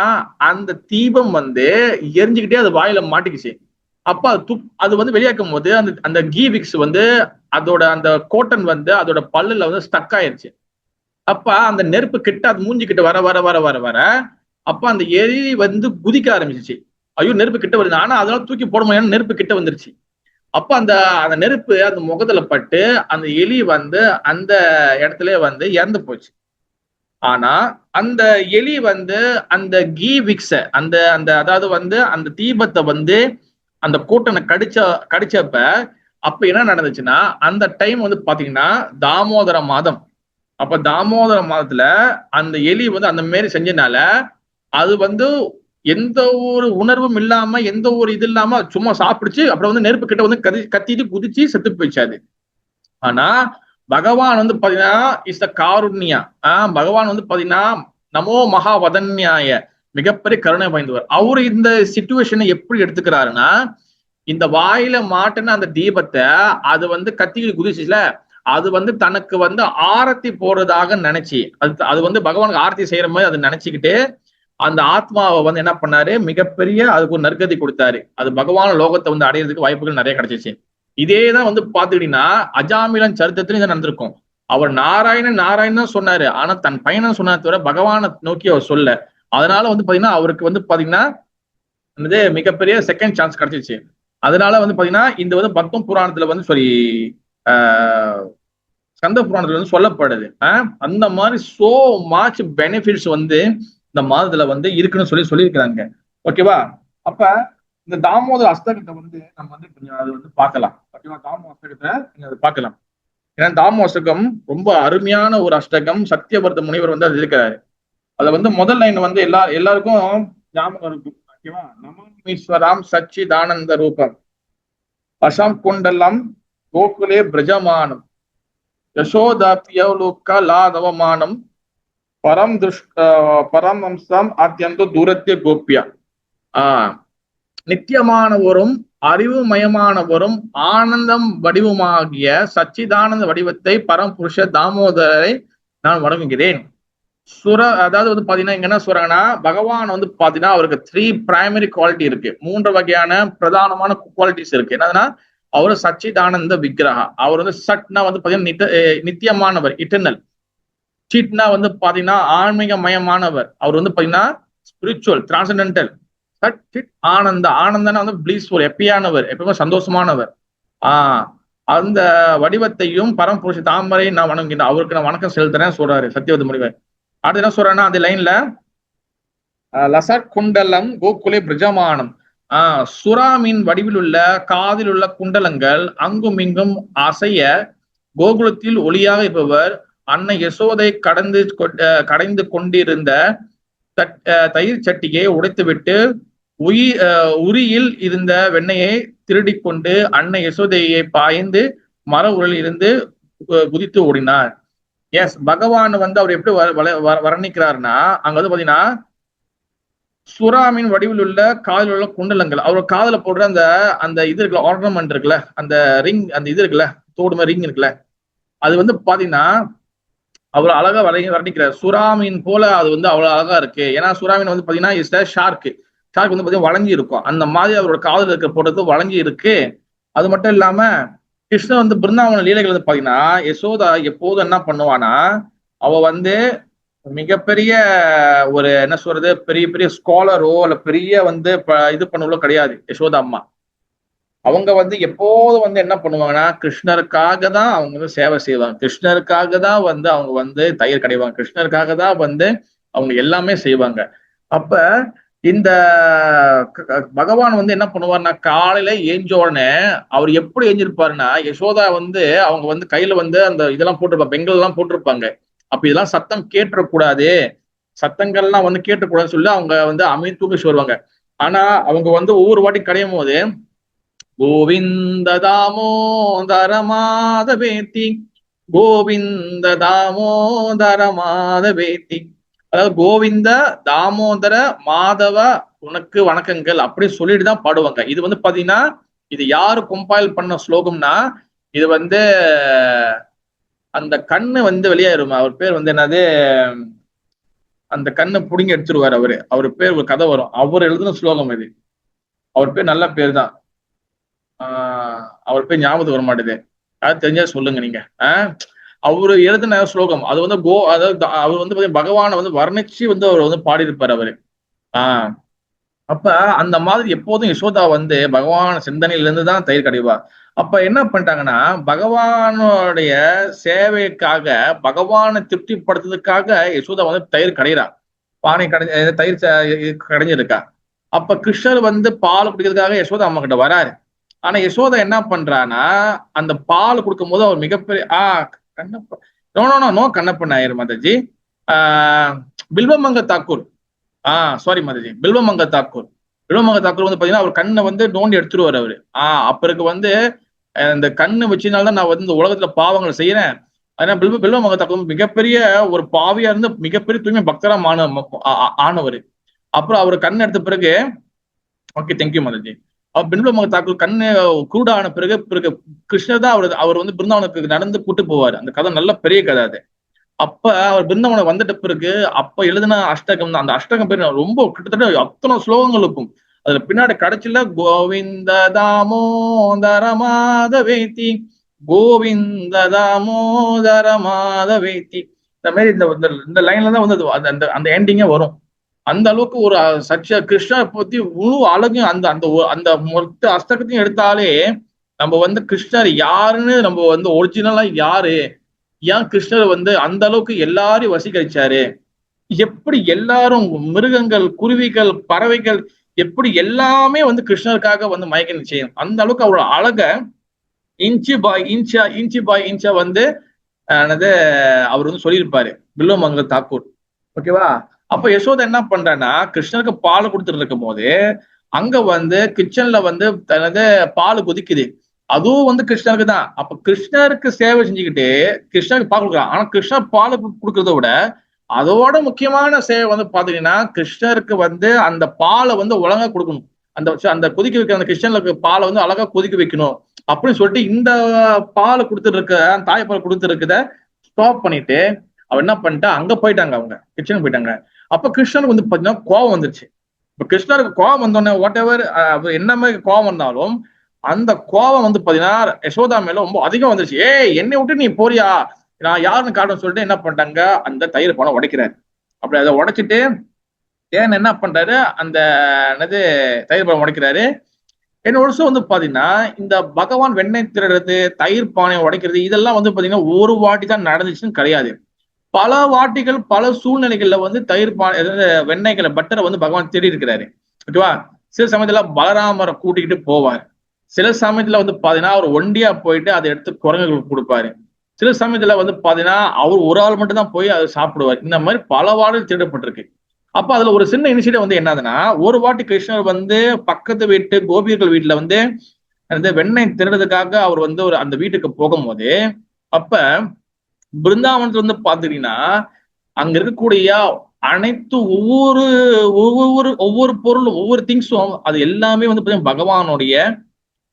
[SPEAKER 1] அந்த தீபம் வந்து எரிஞ்சுக்கிட்டே அது வாயில மாட்டிக்கிச்சு. அப்ப அது வந்து வெளியாக்கும் போது அந்த அந்த கீவிக்ஸ் வந்து அதோட அந்த கோட்டன் வந்து அதோட பல்லுல வந்து ஸ்டக் ஆயிருச்சு. அப்ப அந்த நெருப்பு கிட்ட அது மூஞ்சி கிட்ட வர வர வர வர வர அப்ப அந்த எலி வந்து குதிக்க ஆரம்பிச்சிச்சு. ஐயோ நெருப்பு கிட்ட வருது, ஆனா அதெல்லாம் தூக்கி போட முடியாது, நெருப்பு கிட்ட வந்துருச்சு. அப்ப அந்த அந்த நெருப்பு அந்த முகத்துல பட்டு அந்த எலி வந்து அந்த இடத்துல வந்து இறந்து போச்சு. ஆனா அந்த எலி வந்து அந்த கீவிக்ஸ அந்த அந்த அதாவது வந்து அந்த தீபத்தை வந்து அந்த கூட்டனை கடிச்சப்ப அப்ப என்ன நடந்துச்சுன்னா, அந்த டைம் வந்து பாத்தீங்கன்னா தாமோதர மாதம். அப்ப தாமோதர மாதத்துல அந்த எலி வந்து அந்த மாரி செஞ்சனால அது வந்து எந்த ஒரு உணர்வும் இல்லாம, எந்த ஒரு இது இல்லாம சும்மா சாப்பிடுச்சு. அப்புறம் வந்து நெருப்பு கிட்ட வந்து கத்திட்டு குதிச்சு செத்து போயிடுச்சு அது. ஆனா பகவான் வந்து பாத்தீங்கன்னா இஸ் த காருண்யா. பகவான் வந்து பாத்தீங்கன்னா நமோ மகாவதன்யாய, மிகப்பெரிய கருணை வாய்ந்தவர். அவரு இந்த சிச்சுவேஷனை எப்படி எடுத்துக்கிறாருன்னா, இந்த வாயில மாட்டின அந்த தீபத்தை அது வந்து கத்திக்கு குதிச்சுல, அது வந்து தனக்கு வந்து ஆரத்தி போடுறதாக நினைச்சு, அது வந்து பகவானுக்கு ஆரத்தி செய்யற மாதிரி அது நினைச்சுக்கிட்டு அந்த ஆத்மாவை வந்து என்ன பண்ணாரு, மிகப்பெரிய அதுக்கு ஒரு நற்கதி கொடுத்தாரு. அது பகவான் லோகத்தை வந்து அடையிறதுக்கு வாய்ப்புகள் நிறைய கிடைச்சிச்சு. இதேதான் வந்து பாத்துக்கிட்டீங்கன்னா அஜாமிலன் சரித்திரத்திலும் இதை நடந்திருக்கும். அவர் நாராயணன் தான் சொன்னாரு, ஆனா தன் பையனை சொன்ன தவிர பகவானை நோக்கி அவர் சொல்ல. அதனால வந்து பாத்தீங்கன்னா அவருக்கு வந்து பாத்தீங்கன்னா மிகப்பெரிய செகண்ட் சான்ஸ் கிடைச்சிச்சு. அதனால வந்து பாத்தீங்கன்னா இந்த வந்து பத்ம புராணத்துல வந்து ஸ்கந்த புராணத்துல வந்து சொல்லப்படுது. அந்த மாதிரி சோ மச் பெனிஃபிட்ஸ் வந்து இந்த மாதத்துல வந்து இருக்குன்னு சொல்லியிருக்கிறாங்க. ஓகேவா? அப்ப இந்த தாமோதர அஷ்டகத்தை வந்து நம்ம வந்து கொஞ்சம் அது வந்து பார்க்கலாம். ஓகேவா? தாமோ அஷ்டகத்தை நீங்க அதை பார்க்கலாம். ஏன்னா தாமோ அஷ்டகம் ரொம்ப அருமையான ஒரு அஷ்டகம். சத்தியவர்த்த முனிவர் வந்து அது இருக்கிறாரு. அதை வந்து முதல் லைன் வந்து எல்லாருக்கும் ஞாபகம் இருக்கும். ஓகேவா? நமீஸ்வராம் சச்சிதானந்த ரூபம் அசாம் குண்டலம் கோகுலே பிரஜமானம் யசோதாப்தியலோக லாதவமானம் பரமம்சம் அத்தியந்த தூரத்திய கோப்பியா. நித்தியமானவரும் அறிவுமயமானவரும் ஆனந்தம் வடிவமாகிய சச்சிதானந்த வடிவத்தை பரம்புருஷ தாமோதரை நான் வணங்குகிறேன். அதாவது வந்து பாத்தீங்கன்னா இங்க என்ன சொல்றாங்கன்னா, பகவான் வந்து பாத்தீங்கன்னா அவருக்கு 3 பிரைமரி குவாலிட்டி இருக்கு. 3 வகையான பிரதானமான குவாலிட்டிஸ் இருக்கு. என்னதுன்னா, அவரு சச்சிதானந்த விக்கிரகா. அவர் வந்து சட்னா வந்து பாத்தீங்கன்னா நித்தியமானவர், இட்டர்னல். சிட்னா வந்து பாத்தீங்கன்னா ஆன்மீக மயமானவர். அவர் வந்து பாத்தீங்கன்னா ஸ்பிரிச்சுவல், டிரான்சென்டென்டல். ஆனந்தனா வந்து பிளீஸ்ஃபுல், ஹாப்பியானவர், எப்பவுமே சந்தோஷமானவர். அந்த வடிவத்தையும் பரம்புருஷ தாமரை நான் வணங்குகிறேன், அவருக்கு நான் வணக்கம் செலுத்துறேன் சொல்றாரு சத்தியவர்த்த முனிவர். அடுத்து என்ன சொல்றேன்னா அந்த லைன்ல லசட் குண்டலம் கோகுலே பிரஜமானம். சுறாமின் வடிவில் உள்ள காதில் உள்ள குண்டலங்கள் அங்கும் இங்கும் அசைய கோகுலத்தில் ஒளியாக இருப்பவர் அன்னை யசோதை கடைந்து கொண்டிருந்த தயிர் சட்டியை உடைத்துவிட்டு உரியில் இருந்த வெண்ணையை திருடி கொண்டு அன்னை யசோதையை பாய்ந்து மர உரலில் இருந்து குதித்து ஓடினார். எஸ், பகவான் வந்து அவர் எப்படி வர்ணிக்கிறாருன்னா, அங்க வந்து பாத்தீங்கன்னா சுறாமின் வடிவில் உள்ள காதில் உள்ள குண்டலங்கள், அவர் காதல போடுற அந்த அந்த இது இருக்குல்ல, ஆர்னமெண்ட் இருக்குல்ல, அந்த ரிங், அந்த இது இருக்குல்ல, தோடு மாதிரி ரிங் இருக்குல்ல, அது வந்து பாத்தீங்கன்னா அவ்வளவு அழகா வர்ணிக்கிறார். சுறாமீன் போல அது வந்து அவ்வளவு அழகா இருக்கு. ஏன்னா சுறாமீன் வந்து பாத்தீங்கன்னா இஸ் ஷார்க் வந்து பாத்தீங்கன்னா வளைஞ்சி இருக்கும். அந்த மாதிரி அவரோட காதல் இருக்க போடுறது வளைஞ்சி இருக்கு. அது மட்டும் இல்லாம கிருஷ்ணன் வந்து பிருந்தாவன லீலைகள் வந்து பாத்தீங்கன்னா யசோதா எப்போதும் என்ன பண்ணுவானா, அவ வந்து மிகப்பெரிய ஒரு என்ன சொல்றது, பெரிய பெரிய ஸ்காலரோ இல்ல பெரிய வந்து இது பண்ணவோ கிடையாது யசோதா அம்மா. அவங்க வந்து எப்போதும் வந்து என்ன பண்ணுவாங்கன்னா, கிருஷ்ணருக்காக தான் அவங்க வந்து சேவை செய்வாங்க. கிருஷ்ணருக்காக தான் வந்து அவங்க வந்து தயிர் கடைவாங்க. கிருஷ்ணருக்காக தான் வந்து அவங்க எல்லாமே செய்வாங்க. அப்ப இந்த பகவான் வந்து என்ன பண்ணுவார்னா, காலையில ஏஞ்ச உடனே அவர் எப்படி ஏஞ்சிருப்பாருன்னா, யசோதா வந்து அவங்க வந்து கையில வந்து அந்த இதெல்லாம் போட்டிருப்பாங்க, பெண்கள் எல்லாம் போட்டிருப்பாங்க. அப்ப இதெல்லாம் சத்தம் கேட்டுறக்கூடாது, சத்தங்கள்லாம் வந்து கேட்டுக்கூடாதுன்னு சொல்லி அவங்க வந்து அமைதி தூக்கி வருவாங்க. ஆனா அவங்க வந்து ஒவ்வொரு வாட்டி கடையும் போது கோவிந்த தாமோதர மாதவேதி, கோவிந்த தாமோதர மாதவேதி, அதாவது கோவிந்த தாமோதர மாதவ உனக்கு வணக்கங்கள் அப்படி சொல்லிட்டு தான் பாடுவாங்க. இது வந்து பாத்தீங்கன்னா இது யாரு கம்பைல் பண்ண ஸ்லோகம்னா, இது வந்து அந்த கண்ணு வந்து வெளியாயிருமா, அவர் பேர் வந்து என்னது, அந்த கண்ணை புடுங்கி எடுத்துருவாரு அவரு. அவர் பேர் ஒரு கதை வரும், அவர் எழுதுன ஸ்லோகம் இது. அவர் பேர் நல்ல பேர் தான், அவர் பேர் ஞாபகம் வர மாட்டேது. யாரும் தெரிஞ்சா சொல்லுங்க நீங்க. அவரு எழுதின ஸ்லோகம் அது வந்து அதாவது அவர் வந்து பகவானை வந்து வர்ணிச்சு வந்து அவர் வந்து பாடியிருப்பார் அவரு. அப்ப அந்த மாதிரி எப்போதும் யசோதா வந்து பகவான் சிந்தனையில இருந்து தான் தயிர் கடைவா. அப்ப என்ன பண்ணிட்டாங்கன்னா, பகவானுடைய சேவைக்காக, பகவானை திருப்திப்படுத்துறதுக்காக யசோதா வந்து தயிர் கடையிறா, பானை தயிர் கடைஞ்சிருக்கா. அப்ப கிருஷ்ணர் வந்து பால் குடிக்கிறதுக்காக யசோதா அம்மா கிட்ட வராரு. ஆனா யசோதா என்ன பண்றான்னா, அந்த பால் கொடுக்கும் போது அவர் மிகப்பெரிய கண்ணப்ப நோ கண்ணப்ப நாயர் மாதாஜி, பில்வமங்க தாக்கூர், சாரி மாதாஜி, பில்வமங்க தாக்கூர் வந்து பாத்தீங்கன்னா அவர் கண்ணை வந்து நோண்டி எடுத்துருவாரு அவரு. அப்பருக்கு வந்து இந்த கண்ணு வச்சதுனாலதான் நான் வந்து இந்த உலகத்துல பாவங்களை செய்யறேன். அதனால பில்வமங்க தாக்கூர் மிகப்பெரிய ஒரு பாவியா இருந்து மிகப்பெரிய தூய்மை பக்தரா ஆனவர். அப்புறம் அவர் கண் எடுத்த பிறகு, ஓகே தேங்க்யூ மாதாஜி, அவர் பில்வமங்க தாக்கூர் கண்ணு குருடான பிறகு கிருஷ்ணர் தான் அவர் வந்து பிருந்தாவனுக்கு நடந்து கூட்டு போவாரு. அந்த கதை நல்ல பெரிய கதை அது. அப்ப அவர் பிருந்தாவனம் வந்துட்ட பிறகு அப்ப எழுதின அஷ்டகம் தான். அந்த அஷ்டகம் பேர் ரொம்ப கிட்டத்தட்ட அத்தனை ஸ்லோகங்களுக்கும் அதுல பின்னாடி கடைசியில கோவிந்த தாமோதர மாதவேதி, கோவிந்த தாமோதர மாதவேதி, இந்த மாதிரி இந்த லைன்ல தான் வந்து அந்த எண்டிங்கே வரும். அந்த அளவுக்கு ஒரு கிருஷ்ணரை பத்தி முழு அழகும் அந்த அந்த அந்த மொத்த அஷ்டகத்தையும் எடுத்தாலே நம்ம வந்து கிருஷ்ணர் யாருன்னு நம்ம வந்து ஒரிஜினலா யாரு, ஏன் கிருஷ்ணர் வந்து அந்த அளவுக்கு எல்லாரையும் வசீகரிச்சாரு, எப்படி எல்லாரும் மிருகங்கள், குருவிகள், பறவைகள் எப்படி எல்லாமே வந்து கிருஷ்ணருக்காக வந்து மயக்க நிச்சயம், அந்த அளவுக்கு அவரோட அழக இன்ச்சு பாய் இன்ச்சா வந்து அவர் வந்து சொல்லியிருப்பாரு பில்வமங்க தாக்கூர். ஓகேவா? அப்ப யசோதா என்ன பண்றேன்னா, கிருஷ்ணருக்கு பால் கொடுத்துட்டு இருக்கும் போது அங்க வந்து கிச்சன்ல வந்து தனது பால் கொதிக்குது, அதுவும் வந்து கிருஷ்ணருக்கு தான். அப்ப கிருஷ்ணருக்கு சேவை செஞ்சுக்கிட்டு கிருஷ்ணருக்கு பால் கொடுக்குறான். ஆனா கிருஷ்ணர் பால் கொடுக்கறத விட அதோட முக்கியமான சேவை வந்து பாத்தீங்கன்னா, கிருஷ்ணருக்கு வந்து அந்த பாலை வந்து ஒழுங்கா கொடுக்கணும். அந்த கொதிக்க வைக்கிற அந்த கிருஷ்ணனுக்கு பாலை வந்து அழகா கொதிக்க வைக்கணும் அப்படின்னு சொல்லிட்டு இந்த பாலை கொடுத்துட்டு இருக்க, தாய்ப்பால் கொடுத்துட்டு இருக்கத ஸ்டாப் பண்ணிட்டு அவ என்ன பண்ணிட்டா, அங்க போயிட்டாங்க, அவங்க கிச்சனுக்கு போயிட்டாங்க. அப்ப கிருஷ்ணனுக்கு வந்து பாத்தீங்கன்னா கோவம் வந்துருச்சு. இப்ப கிருஷ்ணருக்கு கோவம் வந்தோடனே வாட் எவர் என்ன மாதிரி கோவம் வந்தாலும் அந்த கோவம் வந்து பாத்தீங்கன்னா யசோதா மேல ரொம்ப அதிகம் வந்துருச்சு. என்னை விட்டு நீ போறியா, நான் யாருன்னு காட்டுன்னு சொல்லிட்டு என்ன பண்ணிட்டாங்க, அந்த தயிர் பழம் உடைக்கிறாரு. அப்படி அதை உடைச்சிட்டு ஏன் என்ன பண்றாரு, அந்த என்னது தயிர் பழம் உடைக்கிறாரு. என்ன வருஷம் வந்து பாத்தீங்கன்னா இந்த பகவான் வெண்ணெய் திருடுறது, தயிர் பானை உடைக்கிறது, இதெல்லாம் வந்து பாத்தீங்கன்னா ஒரு வாட்டி தான் நடந்துச்சுன்னு கிடையாது. பல வாட்டிகள் பல சூழ்நிலைகள்ல வந்து தயிர் பானை வெண்ணெய்களை பட்டரை வந்து பகவான் தேடி இருக்கிறாரு. ஓகேவா? சில சமயத்துல பலராமரை கூட்டிக்கிட்டு போவார், சில சமயத்துல வந்து பாத்தீங்கன்னா அவர் ஒண்டியா போயிட்டு அதை எடுத்து குரங்குகளுக்கு கொடுப்பாரு, சில சமயத்துல வந்து பாத்தீங்கன்னா அவர் ஒரு ஆள் மட்டும் தான் போய் அதை சாப்பிடுவார். இந்த மாதிரி பல வாடல் திருடப்பட்டிருக்கு. அப்ப அதுல ஒரு சின்ன இனிஷியேட்டிவ் வந்து என்னதுன்னா, ஒரு வாட்டி கிருஷ்ணர் வந்து பக்கத்து வீட்டு கோபியர்கள் வீட்டுல வந்து அந்த வெண்ணெய் திருடுறதுக்காக அவர் வந்து ஒரு அந்த வீட்டுக்கு போகும்போது, அப்ப பிருந்தாவனத்துல வந்து பாத்துட்டீங்கன்னா அங்க இருக்கக்கூடிய அனைத்து ஒவ்வொரு ஒவ்வொரு ஒவ்வொரு பொருளும் ஒவ்வொரு திங்ஸும் அது எல்லாமே வந்து பாத்தீங்கன்னா பகவானுடைய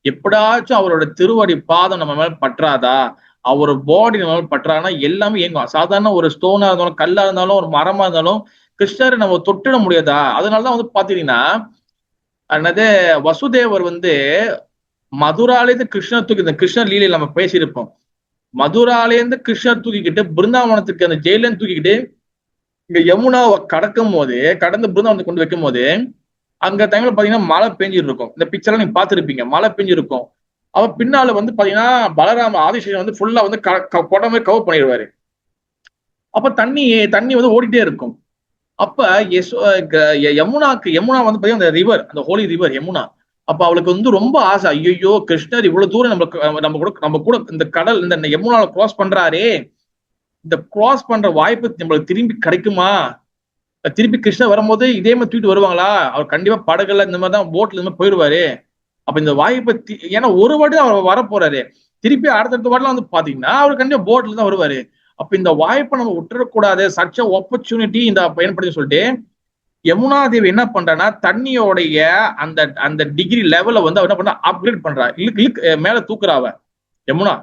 [SPEAKER 1] எப்படாச்சும் அவரோட திருவடி பாதம் நம்ம மேல பற்றாதா, அவர் பாடி நம்ம மேல பற்றானா எல்லாமே இயங்கும். சாதாரண ஒரு ஸ்டோனா இருந்தாலும், கல்லா இருந்தாலும், ஒரு மரமா இருந்தாலும் கிருஷ்ணரை நம்ம தொட்டிட முடியாதா. அதனாலதான் வந்து பாத்தீங்கன்னா என்னது வசுதேவர் வந்து மதுராலேருந்து கிருஷ்ணர் தூக்கி இந்த கிருஷ்ணர் லீலையில நம்ம பேசியிருப்போம். மதுராலேருந்து கிருஷ்ணர் தூக்கிக்கிட்டு பிருந்தாவனத்துக்கு அந்த ஜெயில தூக்கிக்கிட்டு இங்க யமுனாவை கடக்கும் போது கடந்து பிருந்தாவனத்தை கொண்டு வைக்கும் போது அங்க டைம்ல பாத்தீங்கன்னா மழை பெஞ்சிட்டு இருக்கும். இந்த பிக்சர்லாம் நீங்க பாத்துருப்பீங்க, மழை பெஞ்சிருக்கும். அவ பின்னால வந்து பாத்தீங்கன்னா பலராம ஆதிசேஷன் வந்து ஃபுல்லா வந்து கொடமே கவர் பண்ணிடுவாரு. அப்ப தண்ணி தண்ணி வந்து ஓடிட்டே இருக்கும். அப்ப யமுனா வந்து பாத்தீங்கன்னா அந்த ரிவர், அந்த ஹோலி ரிவர் யமுனா. அப்ப அவளுக்கு வந்து ரொம்ப ஆசை, ஐயோ கிருஷ்ணர் இவ்வளவு தூரம் நம்ம கூட இந்த கடல் இந்த யமுனாவை கிராஸ் பண்றாரே, இந்த கிராஸ் பண்ற வாய்ப்பு நம்மளுக்கு திரும்பி கிடைக்குமா, திருப்பி கிருஷ்ணர் வரும்போது இதே மாதிரி தூக்கிட்டு வருவாங்களா, அவர் கண்டிப்பா படகுல இந்த மாதிரி தான் போட்ல இந்த மாதிரி போயிடுவாரு. அப்ப இந்த வாய்ப்பை ஏன்னா ஒரு வாட்டி அவர் வர போறாரு, திருப்பி அடுத்தடுத்த வாட்டிலாம் வந்து பாத்தீங்கன்னா அவர் கண்டிப்பா போட்ல தான் வருவாரு. அப்ப இந்த வாய்ப்பை நம்ம விட்டுறக்கூடாது, சச் ஆப்பர்ச்சுனிட்டி இந்த பயன்படுத்தி சொல்லிட்டு யமுனா தேவி என்ன பண்றான்னா தண்ணியோடைய அந்த அந்த டிகிரி லெவலை வந்து அவர் என்ன பண்றா அப்கிரேட் பண்றா, மேல தூக்குறாவ யமுனா.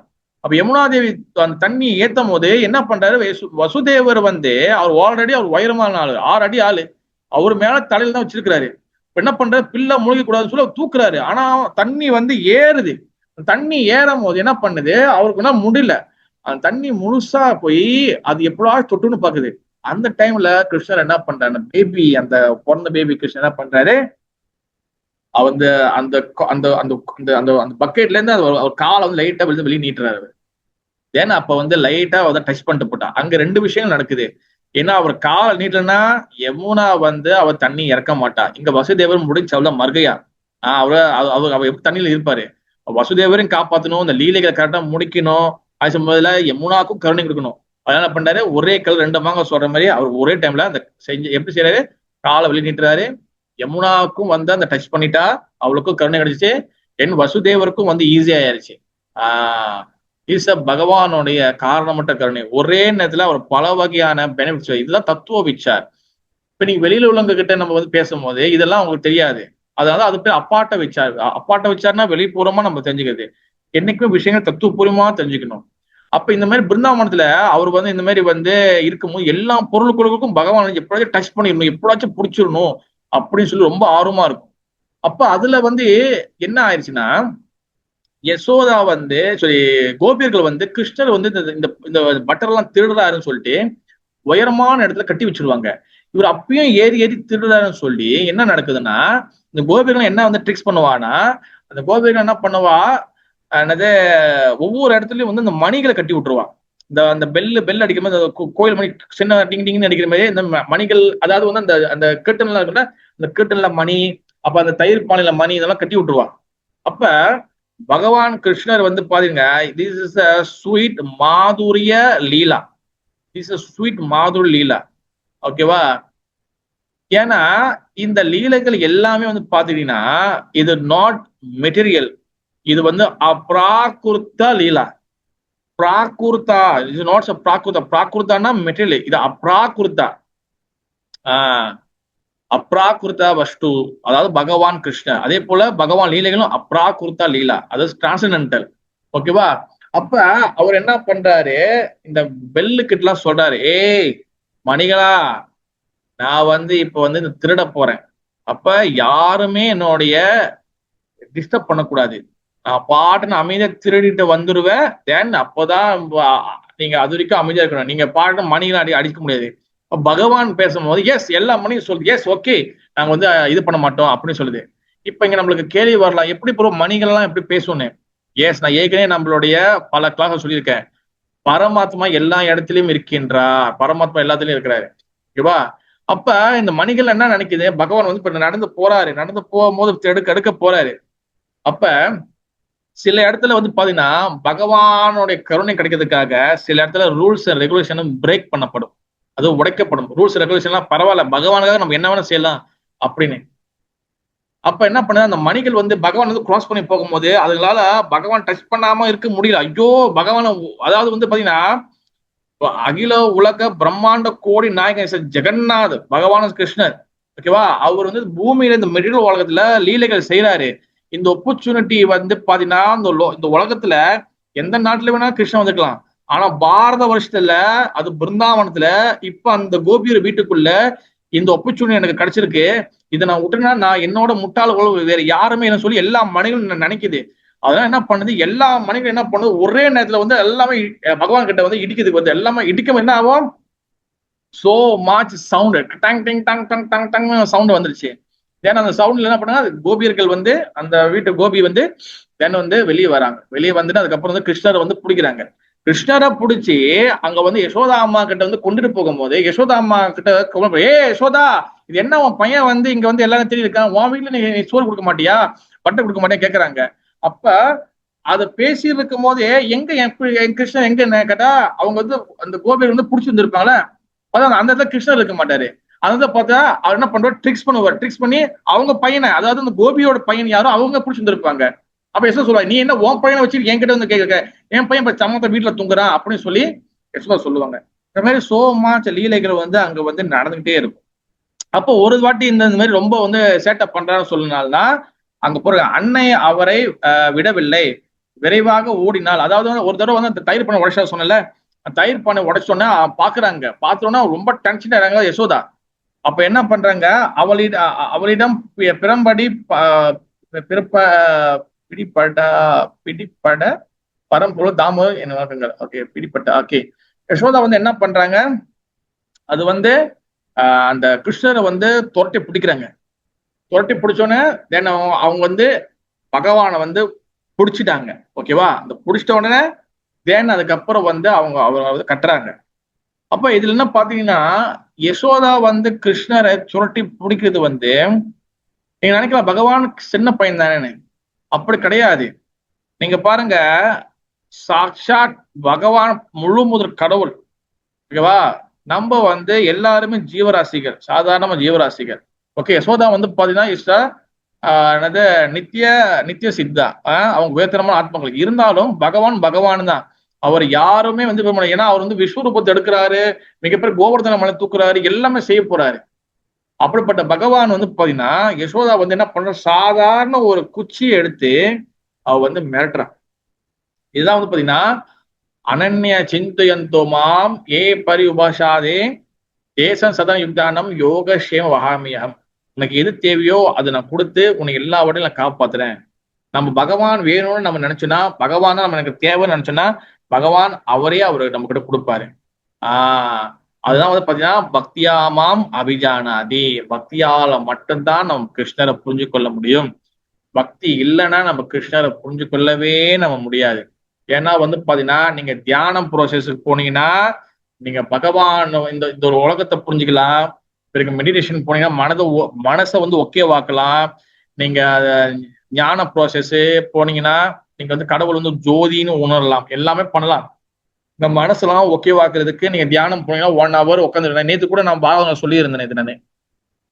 [SPEAKER 1] அப்ப யமுனா தேவி அந்த தண்ணி ஏத்தும் போது என்ன பண்றாரு, வசுதேவர் வந்து அவர் ஆல்ரெடி அவர் உயரமான ஆளு, 6 அடி ஆளு, அவர் மேல தலையில தான் வச்சிருக்கிறாரு. என்ன பண்றாரு, பிள்ளை மூழ்கி கூடாதுன்னு சொல்லி தூக்குறாரு. ஆனா தண்ணி வந்து ஏறுது. தண்ணி ஏறும் போது என்ன பண்ணுது, அவருக்கு என்ன முடியல, அந்த தண்ணி முழுசா போய் அது எப்படாவது தொட்டுன்னு பாக்குது. அந்த டைம்ல கிருஷ்ணர் என்ன பண்றாரு, பேபி அந்த பிறந்த பேபி கிருஷ்ணர் என்ன பண்றாரு, அந்த அந்த அந்த அந்த அந்த அந்த பக்கெட்ல இருந்து அவர் காலை வந்து லைட்டா வெளியே நீட்டுறாரு. ஏன்னா அப்ப வந்து லைட்டா வந்து டச் பண்ணிட்டு போட்டா. அங்க 2 விஷயங்கள் நடக்குது. ஏன்னா அவர் காலை நீட்டலன்னா யமுனா வந்து அவர் தண்ணி இறக்க மாட்டா. இங்க வசுதேவர் முடிஞ்ச அவ்வளவு மறுகையா அவர் எப்படி தண்ணியில இருப்பாரு. வசுதேவரையும் காப்பாற்றணும், இந்த லீலைகளை கரெக்டா முடிக்கணும், அது சம்பந்தத்துல யமுனாக்கும் கருணை கொடுக்கணும். அதனால என்ன பண்றாரு, ஒரே கல் 2 மாங்க சொல்ற மாதிரி அவர் ஒரே டைம்ல அந்த எப்படி செய்யறாரு, காலை வெளியே நீட்டுறாரு. யமுனாவுக்கும் வந்து அந்த டச் பண்ணிட்டா அவளுக்கும் கருணை கிடைச்சிச்சு, என் வசுதேவருக்கும் வந்து ஈஸியா ஆயிருச்சு. பகவானுடைய காரணமற்ற கருணை. ஒரே நேரத்துல அவர் பல வகையான பெனிஃபிட்ஸ், இதெல்லாம் தத்துவ விச்சார். இப்ப நீங்க வெளியில உள்ளவங்க கிட்ட நம்ம வந்து பேசும்போது இதெல்லாம் உங்களுக்கு தெரியாது. அதனால அது பேர் அப்பாட்ட விச்சார். அப்பாட்ட விச்சார்னா வெளிப்பூர்வமா நம்ம தெரிஞ்சுக்கிறது. என்னைக்குமே விஷயங்கள் தத்துவபூர்வமா தெரிஞ்சுக்கணும். அப்ப இந்த மாதிரி பிருந்தாவனத்துல அவர் வந்து இந்த மாதிரி வந்து இருக்கும்போது எல்லா பொருளுக்கும் பகவான் எப்படாச்சும் டச் பண்ணிடணும், எப்படாச்சும் பிடிச்சிடணும் அப்படின்னு சொல்லி ரொம்ப ஆர்வமா இருக்கும். அப்ப அதுல வந்து என்ன ஆயிடுச்சுன்னா, யசோதா வந்து கோபியர்கள் வந்து கிருஷ்ணர் வந்து இந்த பட்டர் எல்லாம் திருடுறாருன்னு சொல்லிட்டு உயரமான இடத்துல கட்டி வச்சிருவாங்க. இவர் அப்பயும் ஏறி ஏறி திருடுறாருன்னு சொல்லி என்ன நடக்குதுன்னா, இந்த கோபியர்கள் என்ன வந்து ட்ரிக்ஸ் பண்ணுவான்னா, அந்த கோபியர்கள் என்ன பண்ணுவா, என்னது ஒவ்வொரு இடத்துலயும் வந்து இந்த மணிகளை கட்டி விட்டுருவான். அந்த பெல் அடிக்கிற மாதிரி கோயில் மணி சின்ன டிங் டிங்னு அடிக்கிற மாதிரி இந்த மணிகள், அதாவது வந்து அந்த அந்த கேட்டன்லாம் இருக்குல்ல, அந்த கேட்டன்ல மணி, அப்ப அந்த தயிர் பானையில மணி, இதெல்லாம் கட்டி விட்டுருவான். அப்ப பகவான் கிருஷ்ணர் வந்து பாத்தீங்க, திஸ் இஸ் அ ஸ்வீட் மாதுரிய லீலா, திஸ் இஸ் ஸ்வீட் மாதுரிய லீலா. ஓகேவா? ஏன்னா இந்த லீலைகள் எல்லாமே வந்து பாத்தீங்கன்னா இது நாட் மெட்டீரியல், இது வந்து அப்ராகிருத்த லீலா. பிராகிருத்தா இது நாட் பிராகிருத்தா. பிராகிருத்தானா மெட்டீரியல், இது அப்ராகிருத்தா. அப்ராகிருத்த வஸ்து, அதாவது பகவான் கிருஷ்ணர். அதே போல பகவான் லீலைகளும் அப்ராகிருத்தா லீலா, அதாவது டிரான்சென்டென்டல். ஓகேவா? அப்ப அவர் என்ன பண்றாரு, இந்த பெல்லு கிட்ட எல்லாம் சொல்றாரு, ஏய் மணிகளா, நான் வந்து இப்ப வந்து இந்த திருட போறேன். அப்ப யாருமே என்னுடைய டிஸ்டர்ப் பண்ணக்கூடாது, நான் பாட்டுன்னு அமைதியா திருடிட்டு வந்துருவேன். தென் அப்போதான் நீங்க அது வரைக்கும் அமைதியா இருக்கணும். நீங்க பாட்டு மணிகளை அடிக்க முடியாது. பகவான் பேசும்போது எஸ் எல்லா மணியும் சொல்லுது, எஸ் ஓகே நாங்க வந்து இது பண்ண மாட்டோம் அப்படின்னு சொல்லுது. இப்ப இங்க நம்மளுக்கு கேள்வி வரலாம், எப்படி ப்ரோ மணிகள் எல்லாம் எப்படி பேசணும்னு. எஸ், நான் ஏற்கனவே நம்மளுடைய பல கிளாஸ் சொல்லியிருக்கேன், பரமாத்மா எல்லா இடத்துலயும் இருக்கின்றார், பரமாத்மா எல்லாத்துலயும் இருக்கிறாரு. ஓகேவா? அப்ப இந்த மணிகள் என்ன நினைக்குது, பகவான் வந்து இப்ப நடந்து போறாரு, நடந்து போகும்போது எடுக்க போறாரு. அப்ப சில இடத்துல வந்து பாத்தீங்கன்னா பகவானுடைய கருணை கிடைக்கிறதுக்காக சில இடத்துல ரூல்ஸ் அண்ட் ரெகுலேஷனும் பிரேக் பண்ணப்படும். அது உடைக்கப்படும். ரூல்ஸ் ரெகுலேஷன் எல்லாம் பரவாயில்ல, பகவானுக்காக நம்ம என்ன வேணா செய்யலாம் அப்படின்னு. அப்ப என்ன பண்ணுது, அந்த மணிகள் வந்து பகவான் வந்து கிராஸ் பண்ணி போகும்போது அதுகளால பகவான் டச் பண்ணாம இருக்க முடியல. ஐயோ பகவான, அதாவது வந்து பாத்தீங்கன்னா அகில உலக பிரம்மாண்ட கோடி நாயகன் ஜெகநாத் பகவான் கிருஷ்ணர், ஓகேவா, அவர் வந்து பூமியில இந்த மெட்டீரியல் உலகத்துல லீலைகள் செய்யறாரு. இந்த ஆப்பர்ச்சுனிட்டி வந்து பாத்தீங்கன்னா இந்த உலகத்துல எந்த நாட்டுல வேணா கிருஷ்ணன் வந்துக்கலாம். ஆனா பாரத வருஷத்துல, அது பிருந்தாவனத்துல இப்ப அந்த கோபியர் வீட்டுக்குள்ள இந்த ஆப்பர்ச்சுனிட்டி எனக்கு கிடைச்சிருக்கு. இதை நான் விட்டுனா நான் என்னோட முட்டாள்களும் வேற யாருமே என்ன சொல்லி எல்லா மனிதர்களும் நினைக்குது. அதெல்லாம் என்ன பண்ணுது, எல்லா மனிதர்களும் என்ன பண்ணுது, ஒரே நேரத்துல வந்து எல்லாமே பகவான் கிட்ட வந்து இடிக்குதுக்கு வந்து எல்லாமே இடிக்கும். என்ன ஆகும், சோ மச் சவுண்ட், டங் டிங் டங் டங் டங் டங் சவுண்ட் வந்துருச்சு. ஏன்னா அந்த சவுண்ட்ல என்ன பண்ணாங்க, கோபியர்கள் வந்து அந்த வீட்டு கோபி வந்து தென் வந்து வெளியே வராங்க. வெளியே வந்துட்டு அதுக்கப்புறம் வந்து கிருஷ்ணரை வந்து பிடிக்கிறாங்க. கிருஷ்ணரை பிடிச்சி அங்க வந்து யசோதா அம்மா கிட்ட வந்து கொண்டுட்டு போகும்போது யசோதா அம்மா கிட்ட, ஏ யசோதா, இது என்ன உன் பையன் வந்து இங்க வந்து எல்லாரும் தெரியும் இருக்கான், உன் வீட்டுல நீ சோறு கொடுக்க மாட்டியா, பட்டை கொடுக்க மாட்டியா கேக்குறாங்க. அப்ப அதை பேசி இருக்கும் போது எங்க என் கிருஷ்ணன் எங்க கேட்டா, அவங்க வந்து அந்த கோபியர் வந்து பிடிச்சி வந்துருப்பாங்களே, அதான் அந்த இடத்துல கிருஷ்ணர் இருக்க மாட்டாரு. அதான் பார்த்தா அவர் என்ன பண்றாரு, ட்ரிக்ஸ் பண்ணுவார். ட்ரிக்ஸ் பண்ணி அவங்க பையனை, அதாவது அந்த கோபியோட பையன் யாரும் அவங்க பிடிச்சி வந்துருப்பாங்க. அப்ப யசோதா சொல்லுவாங்க, நீ என்ன உன் பையனை வச்சு என்கிட்ட வந்து கேட்க, என் பையன் இப்ப சமத்த வீட்டுல தூங்குறான் அப்படின்னு சொல்லி யசோதா சொல்லுவாங்க. இந்த மாதிரி சோமாச்ச லீலைகள் வந்து அங்க வந்து நடந்துகிட்டே இருக்கும். அப்போ ஒரு வாட்டி இந்த மாதிரி ரொம்ப வந்து சேட்டப் பண்றான்னு சொல்லினால்தான் அங்க போற அன்னை அவரை விடவில்லை, விரைவாக ஓடினாள். அதாவது ஒரு தடவை வந்து அந்த தயிர் பண்ண உடைச்சா சொன்னல, தயிர் பண்ண உடைச்சோன்னா பாக்குறாங்க, பார்த்தோன்னா ரொம்ப டென்ஷன் ஆகிறாங்க யசோதா. அப்ப என்ன பண்றாங்க, அவளிடம் பிறம்படி பிடிப்பட பரம்பொருள் தாமோதர் என்ன, ஓகே பிடிப்பட்ட, ஓகே. யசோதா வந்து என்ன பண்றாங்க, அது வந்து அந்த கிருஷ்ணரை வந்து துரட்டி பிடிக்கிறாங்க. துரட்டி பிடிச்சோன்னே தென் அவங்க வந்து பகவானை வந்து பிடிச்சிட்டாங்க, ஓகேவா. அந்த பிடிச்சிட்ட உடனே தென் அதுக்கப்புறம் வந்து அவங்க வந்து கட்டுறாங்க. அப்ப இதுல என்ன பாத்தீங்கன்னா, யசோதா வந்து கிருஷ்ணரை சுரட்டி பிடிக்கிறது வந்து நீங்க நினைக்கலாம் பகவான் சின்ன பையன் தானேன்னு, அப்படி கிடையாது. நீங்க பாருங்க, சாட்சாத் பகவான் முழு முதற் கடவுள், ஓகேவா. நம்ம வந்து எல்லாருமே ஜீவராசிகள், சாதாரண ஜீவராசிகள், ஓகே. யசோதா வந்து பாத்தீங்கன்னா என்னது நித்திய சித்தா, அவங்க உயர்த்தரமான ஆத்மங்கள். இருந்தாலும் பகவான் தான், அவர் யாருமே வந்து, ஏன்னா அவர் வந்து விஸ்வரூபத்தை எடுக்கிறாரு, மிகப்பெரிய கோவர்தன மலை தூக்குறாரு, எல்லாமே செய்ய போறாரு. அப்படிப்பட்ட பகவான் வந்து பாத்தீங்கன்னா யசோதா வந்து என்ன பண்ற, சாதாரண ஒரு குச்சியை எடுத்து அவ வந்து மிரட்டுறான். இதுதான் வந்து பாத்தீங்கன்னா அனன்ய சிந்தயந்தோ மாம் ஏ பரி உபாசாதே தேசம் சதன யுக்தானம் யோக சேம வகாமியம். உனக்கு எது தேவையோ அதை நான் கொடுத்து உனக்கு எல்லாவற்றையும் நான் காப்பாத்துறேன். நம்ம பகவான் வேணும்னு நம்ம நினைச்சோன்னா, பகவான் தான் நம்ம எனக்கு தேவைன்னு நினைச்சோன்னா, பகவான் அவரே அவரு நம்ம கிட்ட கொடுப்பாரு. அதுதான் வந்து பாத்தீங்கன்னா பக்தியாமாம் அபிஜானாதி, பக்தியால மட்டும்தான் நம்ம கிருஷ்ணரை புரிஞ்சு கொள்ள முடியும். பக்தி இல்லைன்னா நம்ம கிருஷ்ணரை புரிஞ்சு கொள்ளவே நம்ம முடியாது. ஏன்னா வந்து பாத்தீங்கன்னா நீங்க தியானம் ப்ரோசஸுக்கு போனீங்கன்னா நீங்க பகவான் இந்த ஒரு உலகத்தை புரிஞ்சுக்கலாம். பிறகு மெடிடேஷன் போனீங்கன்னா மனசை வந்து ஒக்கேவாக்கலாம். நீங்க ஞான ப்ரோசஸ் போனீங்கன்னா நீங்க வந்து கடவுள் வந்து ஜோதின்னு உணரலாம், எல்லாமே பண்ணலாம். இந்த மனசுலாம் ஒக்கேவாக்குறதுக்கு நீங்க தியானம் போனீங்கன்னா 1 hour உட்காந்துருக்கேன். நேற்று கூட நான் பாகம் சொல்லியிருந்தேன். இது நானு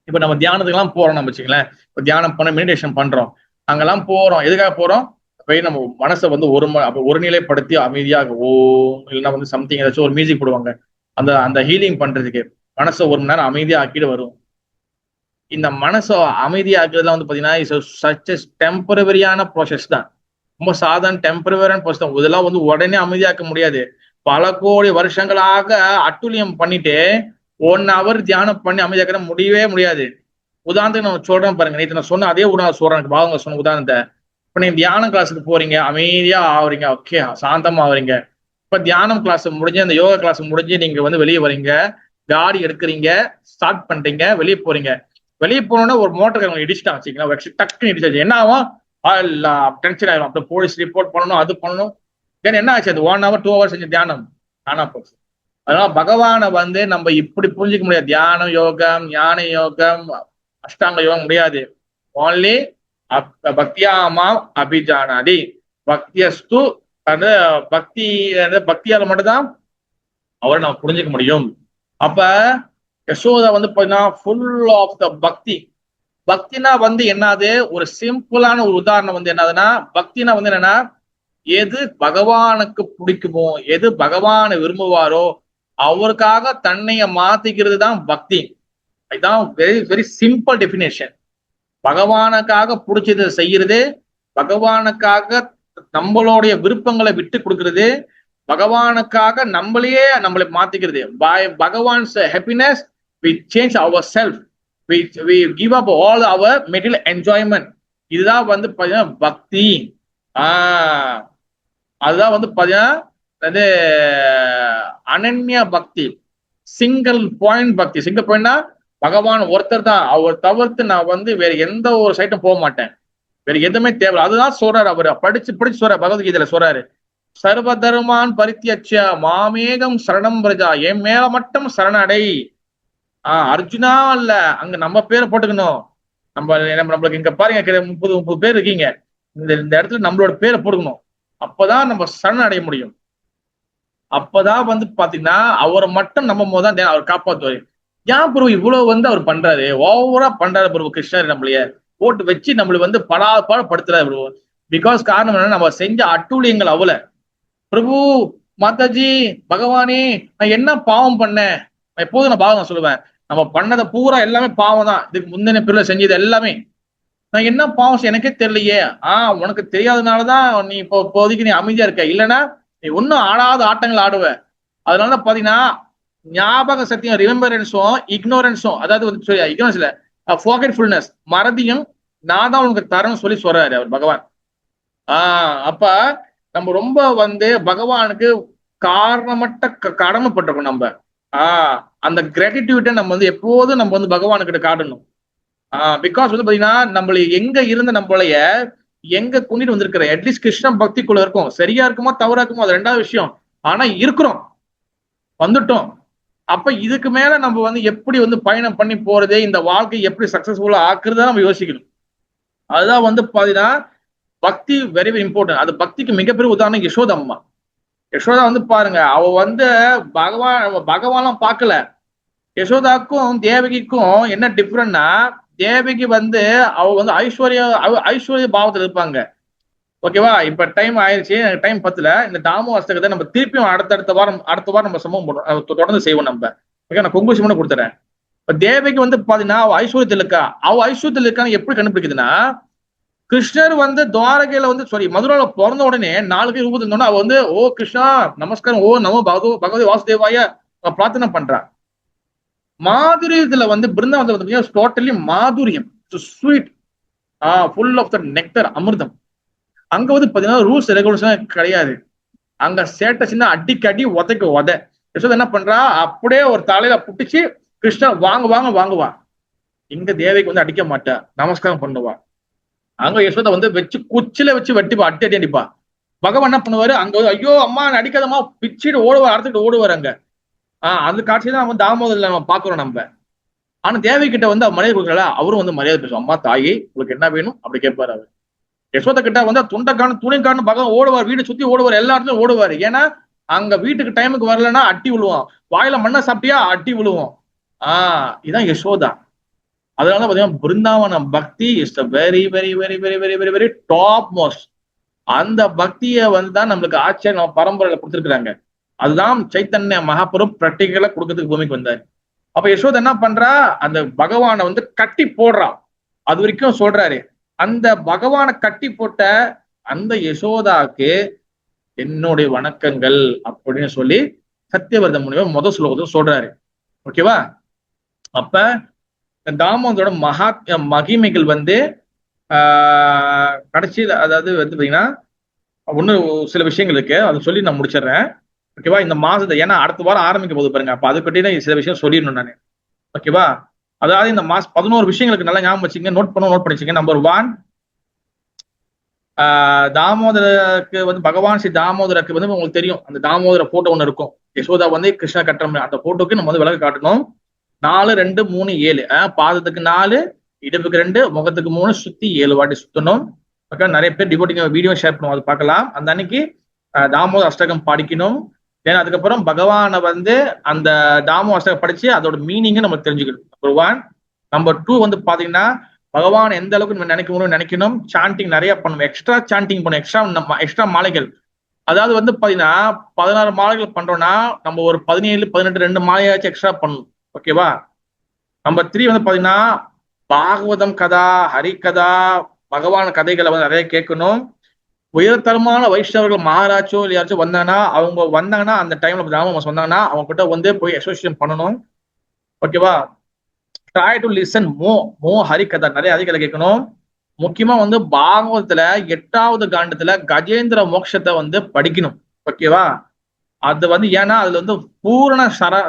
[SPEAKER 1] இப்ப நம்ம தியானத்துக்குலாம் போறோம், நம்ம வச்சுங்களேன், இப்போ தியானம் பண்ண மெடிடேஷன் பண்றோம், அங்கெல்லாம் போறோம். எதுக்காக போறோம், போய் நம்ம மனசை வந்து ஒரு நிலைப்படுத்தி அமைதியாக, இல்லைன்னா வந்து சம்திங் ஏதாச்சும் ஒரு மியூசிக் போடுவாங்க, அந்த ஹீலிங் பண்றதுக்கு மனசை 1 மணி நேரம் அமைதியா ஆக்கிட்டு வரும். இந்த மனசை அமைதியாக்குறதுலாம் வந்து பாத்தீங்கன்னா சச் டெம்பரவரியான ப்ராசஸ் தான், ரொம்ப சாதாரண டெம்பரவரியான ப்ராசஸ் தான். இதெல்லாம் வந்து உடனே அமைதியாக்க முடியாது. பல கோடி வருஷங்களாக அட்டுழியம் பண்ணிட்டு 1 hour தியானம் பண்ணி அமைதியாக்க முடியவே முடியாது. உதாரணத்துக்கு நான் சொல்றேன் பாருங்க, நேற்று நான் சொன்ன அதே உதாரணம் சொல்றேன், பாவங்க சொன்ன உதாரணத்தை. இப்ப நீங்க தியானம் கிளாஸுக்கு போறீங்க, அமைதியா ஆகுறீங்க, ஓகே, சாந்தமா ஆகுறீங்க. இப்ப தியானம் கிளாஸ் முடிஞ்சு, அந்த யோகா கிளாஸ் முடிஞ்சு நீங்க வந்து வெளியே வரீங்க, காடி எடுக்கிறீங்க, ஸ்டார்ட் பண்றீங்க, வெளியே போறீங்க. வெளியே போனோன்னா ஒரு மோட்டர் இடிச்சுட்டான் வச்சுக்கலாம், டக்குன்னு இடிச்சாச்சு, என்ன ஆகும், டென்ஷன் ஆயிடும். அப்புறம் போலீஸ் ரிப்போர்ட் பண்ணணும், அது பண்ணணும். தென் என்ன ஆச்சு, அது 1 hour 2 hours செஞ்ச தியானம் ஆனா போச்சு. அதனால பகவானை வந்து நம்ம இப்படி புரிஞ்சுக்க முடியாது. தியானம் யோகம், ஞான யோகம், அஷ்டாங்க யோகம் முடியாது. ஓன்லி பக்தியாமா அபிஜானாதி, பக்தியஸ்து, அந்த பக்தியால மட்டும்தான் அவரை நம்ம புரிஞ்சுக்க முடியும். அப்ப யசோதா வந்து பாத்தீங்கன்னா ஃபுல் ஆஃப் த பக்தி. பக்தினா வந்து என்னது, ஒரு சிம்பிளான ஒரு உதாரணம் வந்து என்னதுன்னா, பக்தினா வந்து என்னன்னா, எது பகவானுக்கு பிடிக்குமோ, எது பகவானை விரும்புவாரோ அவருக்காக தன்னைய மாத்திக்கிறது தான் பக்தி. இதுதான் வெரி வெரி சிம்பிள் டெபினேஷன். பகவானுக்காக பிடிச்சது செய்யறது, பகவானுக்காக நம்மளுடைய விருப்பங்களை விட்டு கொடுக்கறது, பகவானுக்காக நம்மளை மாத்திக்கிறது. By Bhagavan's happiness we change ourselves, we give up all our material enjoyment. இதுதான் வந்து பாத்தீங்கன்னா பக்தி. அதுதான் வந்து பாத்தீங்கன்னா அனன்ய பக்தி, சிங்கிள் பாயிண்ட் பக்தி. சிங்கிள் பாயிண்ட்னா பகவான் ஒருத்தர் தான், அவர் தவிர்த்து நான் வந்து வேற எந்த ஒரு சைட்டும் போக மாட்டேன், வேற எதுவுமே தேவை. அதுதான் சொல்றாரு அவர். படிச்சு சொல்றாரு, பகவத்கீதையில சொல்றாரு, சர்வ தர்மான் பரித்யஜ்ய மாமேகம் சரணம் பிரஜா, என் மேல மட்டும் சரணடை. அர்ஜுனா இல்ல, அங்க நம்ம பேரை போட்டுக்கணும். நம்மளுக்கு இங்க பாருங்க 30 பேர் இருக்கீங்க, இந்த இடத்துல நம்மளோட பேரை போட்டுக்கணும். அப்பதான் நம்ம சரண் அடைய முடியும். அப்பதான் வந்து பாத்தீங்கன்னா அவரை மட்டும் நம்ம போதான் அவர் காப்பாத்துவாரு. ஏன் பிரபு இவ்வளவு வந்து அவர் பண்றாரு, ஓவரா பண்றாரு பிரபு கிருஷ்ணர், நம்மளைய போட்டு வச்சு நம்மள வந்து படாதபாடுபடுத்துறாரு பிரபு. பிகாஸ் காரணம் என்னன்னா, நம்ம செஞ்ச அட்டூழியங்கள் அவ்வளவு. பிரபு மாதாஜி பகவானே நான் என்ன பாவம் பண்ணேன், எப்போதும் நான் பாவம் சொல்லுவேன், நம்ம பண்ணதை பூரா எல்லாமே பாவம் தான். இதுக்கு முந்தின பிறல செஞ்சது எல்லாமே நான் என்ன பாவம் எனக்கே தெரியலையே. உனக்கு தெரியாதனாலதான் நீ இப்போதைக்கு நீ அமைதியா இருக்க, இல்லைன்னா நீ ஒன்னும் ஆடாத ஆட்டங்கள் ஆடுவ. அதனால பாத்தீங்கன்னா ஞாபக சக்தியும் ரிமெம்பரன்ஸும் இக்னோரன்ஸும், அதாவது இக்னோரன்ஸ் இல்ல, ஃபோர்கெட்ஃபுல்னஸ், மறதியும் நான் தான் உனக்கு தரேன்னு சொல்லி சொல்றாரு அவர் பகவான். அப்ப நம்ம ரொம்ப வந்து பகவானுக்கு காரணமற்ற கடமைப்பட்டிருக்கோம் நம்ம. அந்த கிராட்டிடியூட்டை நம்ம வந்து எப்போதும் நம்ம வந்து பகவானுக்கிட்ட காட்டணும். பிகாஸ் வந்து பாத்தீங்கன்னா நம்மள எங்க இருந்த நம்மளைய எங்க கொண்டுட்டு வந்திருக்கிற, அட்லீஸ்ட் கிருஷ்ண பக்திக்குள்ள இருக்கும். சரியா இருக்குமோ தவறா இருக்குமோ அது ரெண்டாவது விஷயம், ஆனா இருக்கிறோம், வந்துட்டோம். அப்ப இதுக்கு மேல நம்ம வந்து எப்படி வந்து பயணம் பண்ணி போறது, இந்த வாழ்க்கை எப்படி சக்சஸ்ஃபுல்லா ஆக்குறதா நம்ம யோசிக்கணும். அதுதான் வந்து பாத்தீங்கன்னா பக்தி வெரி வெரி இம்பார்ட்டன்ட். அது பக்திக்கு மிகப்பெரிய உதாரணம் யசோதா அம்மா. யசோதா வந்து பாருங்க, அவ வந்து பகவான்லாம் பார்க்கல. யசோதாக்கும் தேவகிக்கும் என்ன டிஃபரெண்ட்னா, தேவகி வந்து அவ வந்து ஐஸ்வர்ய பாவத்துல இருப்பாங்க. ஓகேவா, இப்ப டைம் ஆயிடுச்சு, எனக்கு டைம் பத்தல. இந்த தாமோ அஷ்டகத்தை நம்ம திருப்பியும் அடுத்த வாரம் நம்ம சம்பவம் தொடர்ந்து செய்வோம் நம்ம. ஓகே, நான் கொங்கு சிம்மனை கொடுத்துறேன். இப்ப தேவகி வந்து பாத்தீங்கன்னா அவ ஐஸ்வர்யத்தில் இருக்கா. அவ ஐஸ்வர்யத்தில் இருக்கான்னு எப்படி கண்டுபிடிக்குதுன்னா, கிருஷ்ணர் வந்து துவாரகையில வந்து மதுரால பிறந்த உடனே 4 பேர் ரூபத்தில் இருந்தோன்னா அவ வந்து ஓ கிருஷ்ணா நமஸ்காரம், ஓ நமோ பகவதி வாசுதேவாய பிரார்த்தனை பண்றா. மாதுரியத்துல வந்து பிருந்தாவனத்துல டோட்டலி மாதுரியம், sweet, full of the nectar, அமிர்தம். அங்க வந்து பாத்தீங்கன்னா ரூல்ஸ் ரெகுலேஷன் கிடையாது. அங்க சேட்டை சின்ன அடிக்கடி உத. யசோதா என்ன பண்றா, அப்படியே ஒரு தலையில புட்டிச்சு கிருஷ்ணர் வாங்குவா. இங்க தேவைக்கு வந்து அடிக்க மாட்டா, நமஸ்காரம் பண்ணுவா. அங்க யசோதா வந்து வச்சு குச்சில வச்சு வெட்டிப்பா, அடி அடிப்பா. பகவான் என்ன பண்ணுவாரு, அங்க வந்து ஐயோ அம்மா அடிக்காதம்மா பிச்சுட்டு ஓடுவார், அறுத்துட்டு ஓடுவார் அங்க. அந்த காட்சி தான் நம்ம தாமோதரில் நம்ம பாக்குறோம் நம்ம. ஆனா தேவி கிட்ட வந்து மரியாதை கொடுக்கல, அவரும் வந்து மரியாதை பேசுவோம். அம்மா தாயே உங்களுக்கு என்ன வேணும் அப்படி கேட்பாரு அவர். யசோதா கிட்ட வந்து துணிக்கான பகவான் ஓடுவார், வீடு சுத்தி ஓடுவார், எல்லா இடத்துலயும் ஓடுவார். ஏன்னா அங்க வீட்டுக்கு டைமுக்கு வரலன்னா அட்டி விழுவோம், வாயில மண்ணை சாப்பிட்டியா அட்டி விழுவோம். இதான் யசோதா. அதனால பாத்தீங்கன்னா பிருந்தாவன பக்தி is the very very very very very very very top most. அந்த பக்தியை வந்து தான் நம்மளுக்கு ஆச்சரியம் நம்ம பரம்பரையில கொடுத்துருக்காங்க. அதுதான் சைத்தன்ய மகாபுரம் பிராக்டிகலா கொடுக்கறதுக்கு பூமிக்கு வந்தாரு. அப்ப யசோதா என்ன பண்றா, அந்த பகவானை வந்து கட்டி போடுறா. அது வரைக்கும் சொல்றாரு, அந்த பகவானை கட்டி போட்ட அந்த யசோதாக்கு என்னுடைய வணக்கங்கள் அப்படின்னு சொல்லி சத்தியவர்த முனிவர் முதல் ஸ்லோகத்தில் சொல்றாரு. ஓகேவா, அப்ப தாமோதரோட மகிமைகள் வந்து கடைசியில், அதாவது வந்து பாத்தீங்கன்னா ஒன்னும் சில விஷயங்கள் இருக்கு, அதை சொல்லி நான் முடிச்சிடுறேன். ஓகேவா, இந்த மாசத்தை ஏன்னா அடுத்த வாரம் ஆரம்பிக்க போது பாருங்க, அப்ப அது பற்றி சில விஷயம் சொல்லிடணும் நான். ஓகேவா, அதாவது இந்த மாசம் 11 விஷயங்களுக்கு நல்லா ஞாபகம் வச்சுங்க, நோட் பண்ணிச்சுங்க. நம்பர் 1, தாமோதரருக்கு வந்து பகவான் ஸ்ரீ தாமோதரருக்கு வந்து உங்களுக்கு தெரியும், அந்த தாமோதர போட்டோ ஒண்ணு இருக்கும். யசோதா வந்து கிருஷ்ண கட்டுற அந்த போட்டோக்கு நம்ம வந்து விளக்கு காட்டணும். 4, 2, 3, 7, பாதத்துக்கு 4, இடுப்புக்கு 2, முகத்துக்கு 3, சுத்தி 7 வாட்டி சுத்தணும். ஓகே, நிறைய பேர் டிவோட்டிங் வீடியோ ஷேர் பண்ணுவோம், அது பார்க்கலாம். அந்த அன்னைக்கு தாமோதர அஷ்டகம் படிக்கணும். ஏன்னா அதுக்கப்புறம் பகவானை வந்து அந்த தாமோ அஷ்டகம் படிச்சு அதோட மீனிங்கை நம்ம தெரிஞ்சுக்கணும். நம்பர் 1. நம்பர் 2 வந்து பாத்தீங்கன்னா பகவான் எந்த அளவுக்கு நம்ம நினைக்கணும். சாண்டிங் நிறைய பண்ணணும், எக்ஸ்ட்ரா சாண்டிங் பண்ணணும், எக்ஸ்ட்ரா மாலைகள். அதாவது வந்து பாத்தீங்கன்னா 16 மாலைகள் பண்றோம்னா நம்ம ஒரு 17, 18, 2 மாலையாச்சும் எக்ஸ்ட்ரா பண்ணணும். ஓகேவா? நம்பர் 3 வந்து பாத்தீங்கன்னா பாகவதம் கதா, ஹரிகதா, பகவான் கதைகளை வந்து நிறைய கேட்கணும். உயர்தரமான வைஷ்ணவர்கள் மகாராஜோ இல்லையாச்சும் வந்தாங்கன்னா அந்த டைம்ல ராமமாஸ் வந்தாங்கன்னா அவங்க கிட்ட வந்து போய் அசோசியேஷன் பண்ணணும். ஓகேவா? ட்ரை டு லிசன் மோ ஹரிகதா, நிறைய ஹரிகதை கேட்கணும். முக்கியமா வந்து பாகவதத்துல 8வது காண்டத்துல கஜேந்திர மோட்சத்தை வந்து படிக்கணும். ஓகேவா? அது வந்து ஏன்னா அதுல வந்து பூரண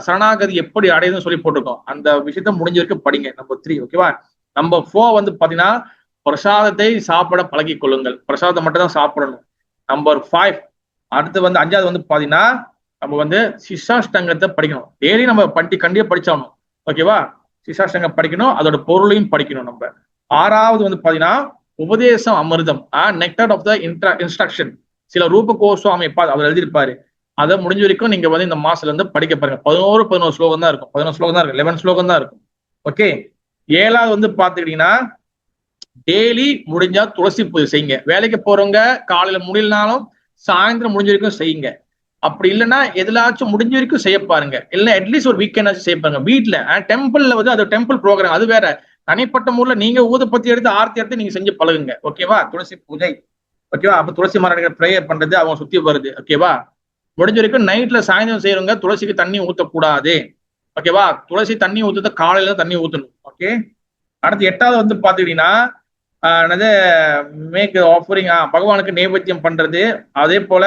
[SPEAKER 1] சரணாகதி எப்படி அடையுதுன்னு சொல்லி போட்டிருக்கோம். அந்த விஷயத்த முடிஞ்ச வரைக்கும் படிங்க. நம்பர் 3. ஓகேவா? நம்பர் 4 வந்து பாத்தீங்கன்னா பிரசாதத்தை சாப்பிட பழகி கொள்ளுங்கள். பிரசாதம் மட்டும் தான் சாப்பிடணும். நம்பர் 5 அடுத்து வந்து 5வது வந்து பாத்தீங்கன்னா நம்ம வந்து சிஷாஷ்டங்கத்தை படிக்கணும். டெய்லி நம்ம கண்டிப்பா படிச்சாகணும். ஓகேவா? சிஷாஷ்டங்கம் படிக்கணும், அதோட பொருளையும் படிக்கணும். நம்ம 6வது வந்து பாத்தீங்கன்னா உபதேசம் அமிர்தம், நெக்டர் ஆஃப் த இன்ஸ்ட்ரக்ஷன். சில ரூப கோஸ்வாமி அவர் எழுதியிருப்பாரு. அதை முடிஞ்ச வரைக்கும் நீங்க வந்து இந்த மாசத்துல இருந்து படிக்க பாருங்க. 11 ஸ்லோகம் தான் இருக்கும். 11 ஸ்லோகம் தான் இருக்கும். 11 ஸ்லோகம் தான் இருக்கும். ஓகே. 7வது வந்து பாத்துக்கிட்டீங்கன்னா டெய்லி முடிஞ்சா துளசி பூஜை செய்யுங்க. வேலைக்கு போறவங்க காலையில முடியலனாலும் சாயந்தரம் முடிஞ்ச வரைக்கும் செய்யுங்க. அப்படி இல்லைன்னா எதுலாச்சும் முடிஞ்ச வரைக்கும் செய்ய பாருங்க. இல்லைன்னா அட்லீஸ்ட் ஒரு வீக்கெண்ட் ஆச்சும் செய்ய பாருங்க. வீட்டுல டெம்பிள்ல வந்து அது டெம்பிள் ப்ரோக்ராம், அது வேற. தனிப்பட்ட முறையில நீங்க ஊதுபத்தி எடுத்து ஆர்த்தி எடுத்து நீங்க செஞ்சு பழகுங்க. ஓகேவா? துளசி பூஜை. ஓகேவா? அப்ப துளசி மரம் ப்ரேயர் பண்றது அவங்க சுத்தி வருது. ஓகேவா? முடிஞ்ச வரைக்கும் நைட்ல சாயந்தரம் செய்யறவங்க துளசிக்கு தண்ணி ஊற்றக்கூடாது. ஓகேவா? துளசி தண்ணி ஊத்துறத காலையில தண்ணி ஊத்தணும். ஓகே. அடுத்து 8வது வந்து பாத்துக்கிட்டீங்கன்னா மேக் ஆஃபரிங், பகவானுக்கு நைவேத்தியம் பண்றது. அதே போல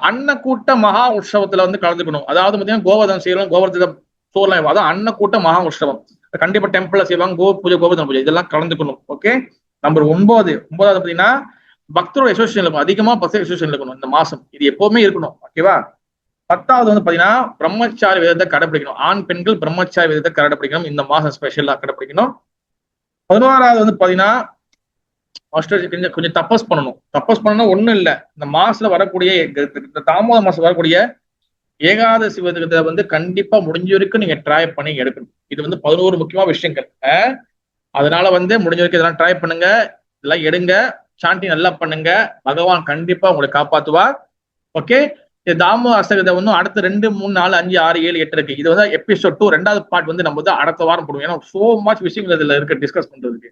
[SPEAKER 1] அன்னக்கூட்ட மகா உற்சவத்துல வந்து கலந்துக்கணும். அதாவது பாத்தீங்கன்னா கோவர்தனம் செய்யலாம், கோவர்தன சோர்லாம், அதான் அன்னக்கூட்ட மகா உற்சவம் கண்டிப்பா டெம்பிள்ல செய்வாங்க. கோவர்தன பூஜை இதெல்லாம் கலந்துக்கணும். ஓகே. நம்பர் 9வது பாத்தீங்கன்னா பக்தரோட அசோசியேஷன் இருக்கணும். அதிகமா பக்தர் அசோசியேஷன் இருக்கணும் இந்த மாசம். இது எப்பவுமே இருக்கணும். ஓகேவா? 10வது வந்து பாத்தீங்கன்னா பிரம்மச்சாரி விதத்தை கடைபிடிக்கணும். ஆண் பெண்கள் பிரம்மச்சாரி விதத்தை கடைபிடிக்கணும். இந்த மாசம் ஸ்பெஷலா கடைபிடிக்கணும். 11வது வந்து பாத்தீங்கன்னா கொஞ்சம் தபஸ் பண்ணணும். தபஸ் பண்ணணும் ஒண்ணும் இல்ல, இந்த மாசத்துல வரக்கூடிய தாமோத மாசம் வரக்கூடிய ஏகாதசி விரதத்தை வந்து கண்டிப்பா முடிஞ்ச வரைக்கும் நீங்க ட்ரை பண்ணி எடுக்கணும். இது வந்து 11 முக்கியமான விஷயங்கள். அதனால வந்து முடிஞ்ச வரைக்கும் இதெல்லாம் ட்ரை பண்ணுங்க, இதெல்லாம் எடுங்க, சாண்டி நல்லா பண்ணுங்க. பகவான் கண்டிப்பா உங்களை காப்பாத்துவார். ஓகே. இது தாமோ அஷ்டகத்தை வந்து அடுத்த 2, 3, 4, 5, 6, 7, 8 இருக்கு. இது வந்து எபிசோட் 2 2வது பார்ட் வந்து நம்ம வந்து அடுத்த வாரம் போடுவோம். ஏன்னா சோ மச் விஷயங்கள் இதுல இருக்கு டிஸ்கஸ் பண்றதுக்கு.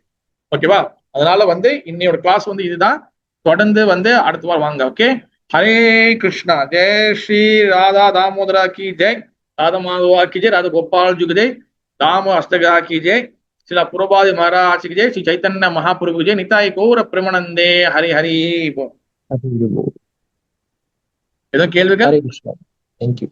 [SPEAKER 1] ஓகேவா? அதனால வந்து இன்னையோட கிளாஸ் வந்து இதுதான். தொடர்ந்து வந்து அடுத்த வாரம் வாங்க. ஓகே. ஹரே கிருஷ்ணா. ஜெய் ஸ்ரீ ராதா தாமோதரா கி ஜெய், ராதா மாதவா கி ஜெய், ராதா கோபால் ஜி கி ஜெய், தாமோ அஷ்டகா கி ஜெய், சில புரபாதி மகாராஜ் கி ஜெய், ஸ்ரீ சைத்தன்ய மகாபிரபு ஜெய், நிதாய் கௌர பிரமணந்தே. ஹரி ஹரி. எதுவும் கேள்விகள்?
[SPEAKER 8] Thank you.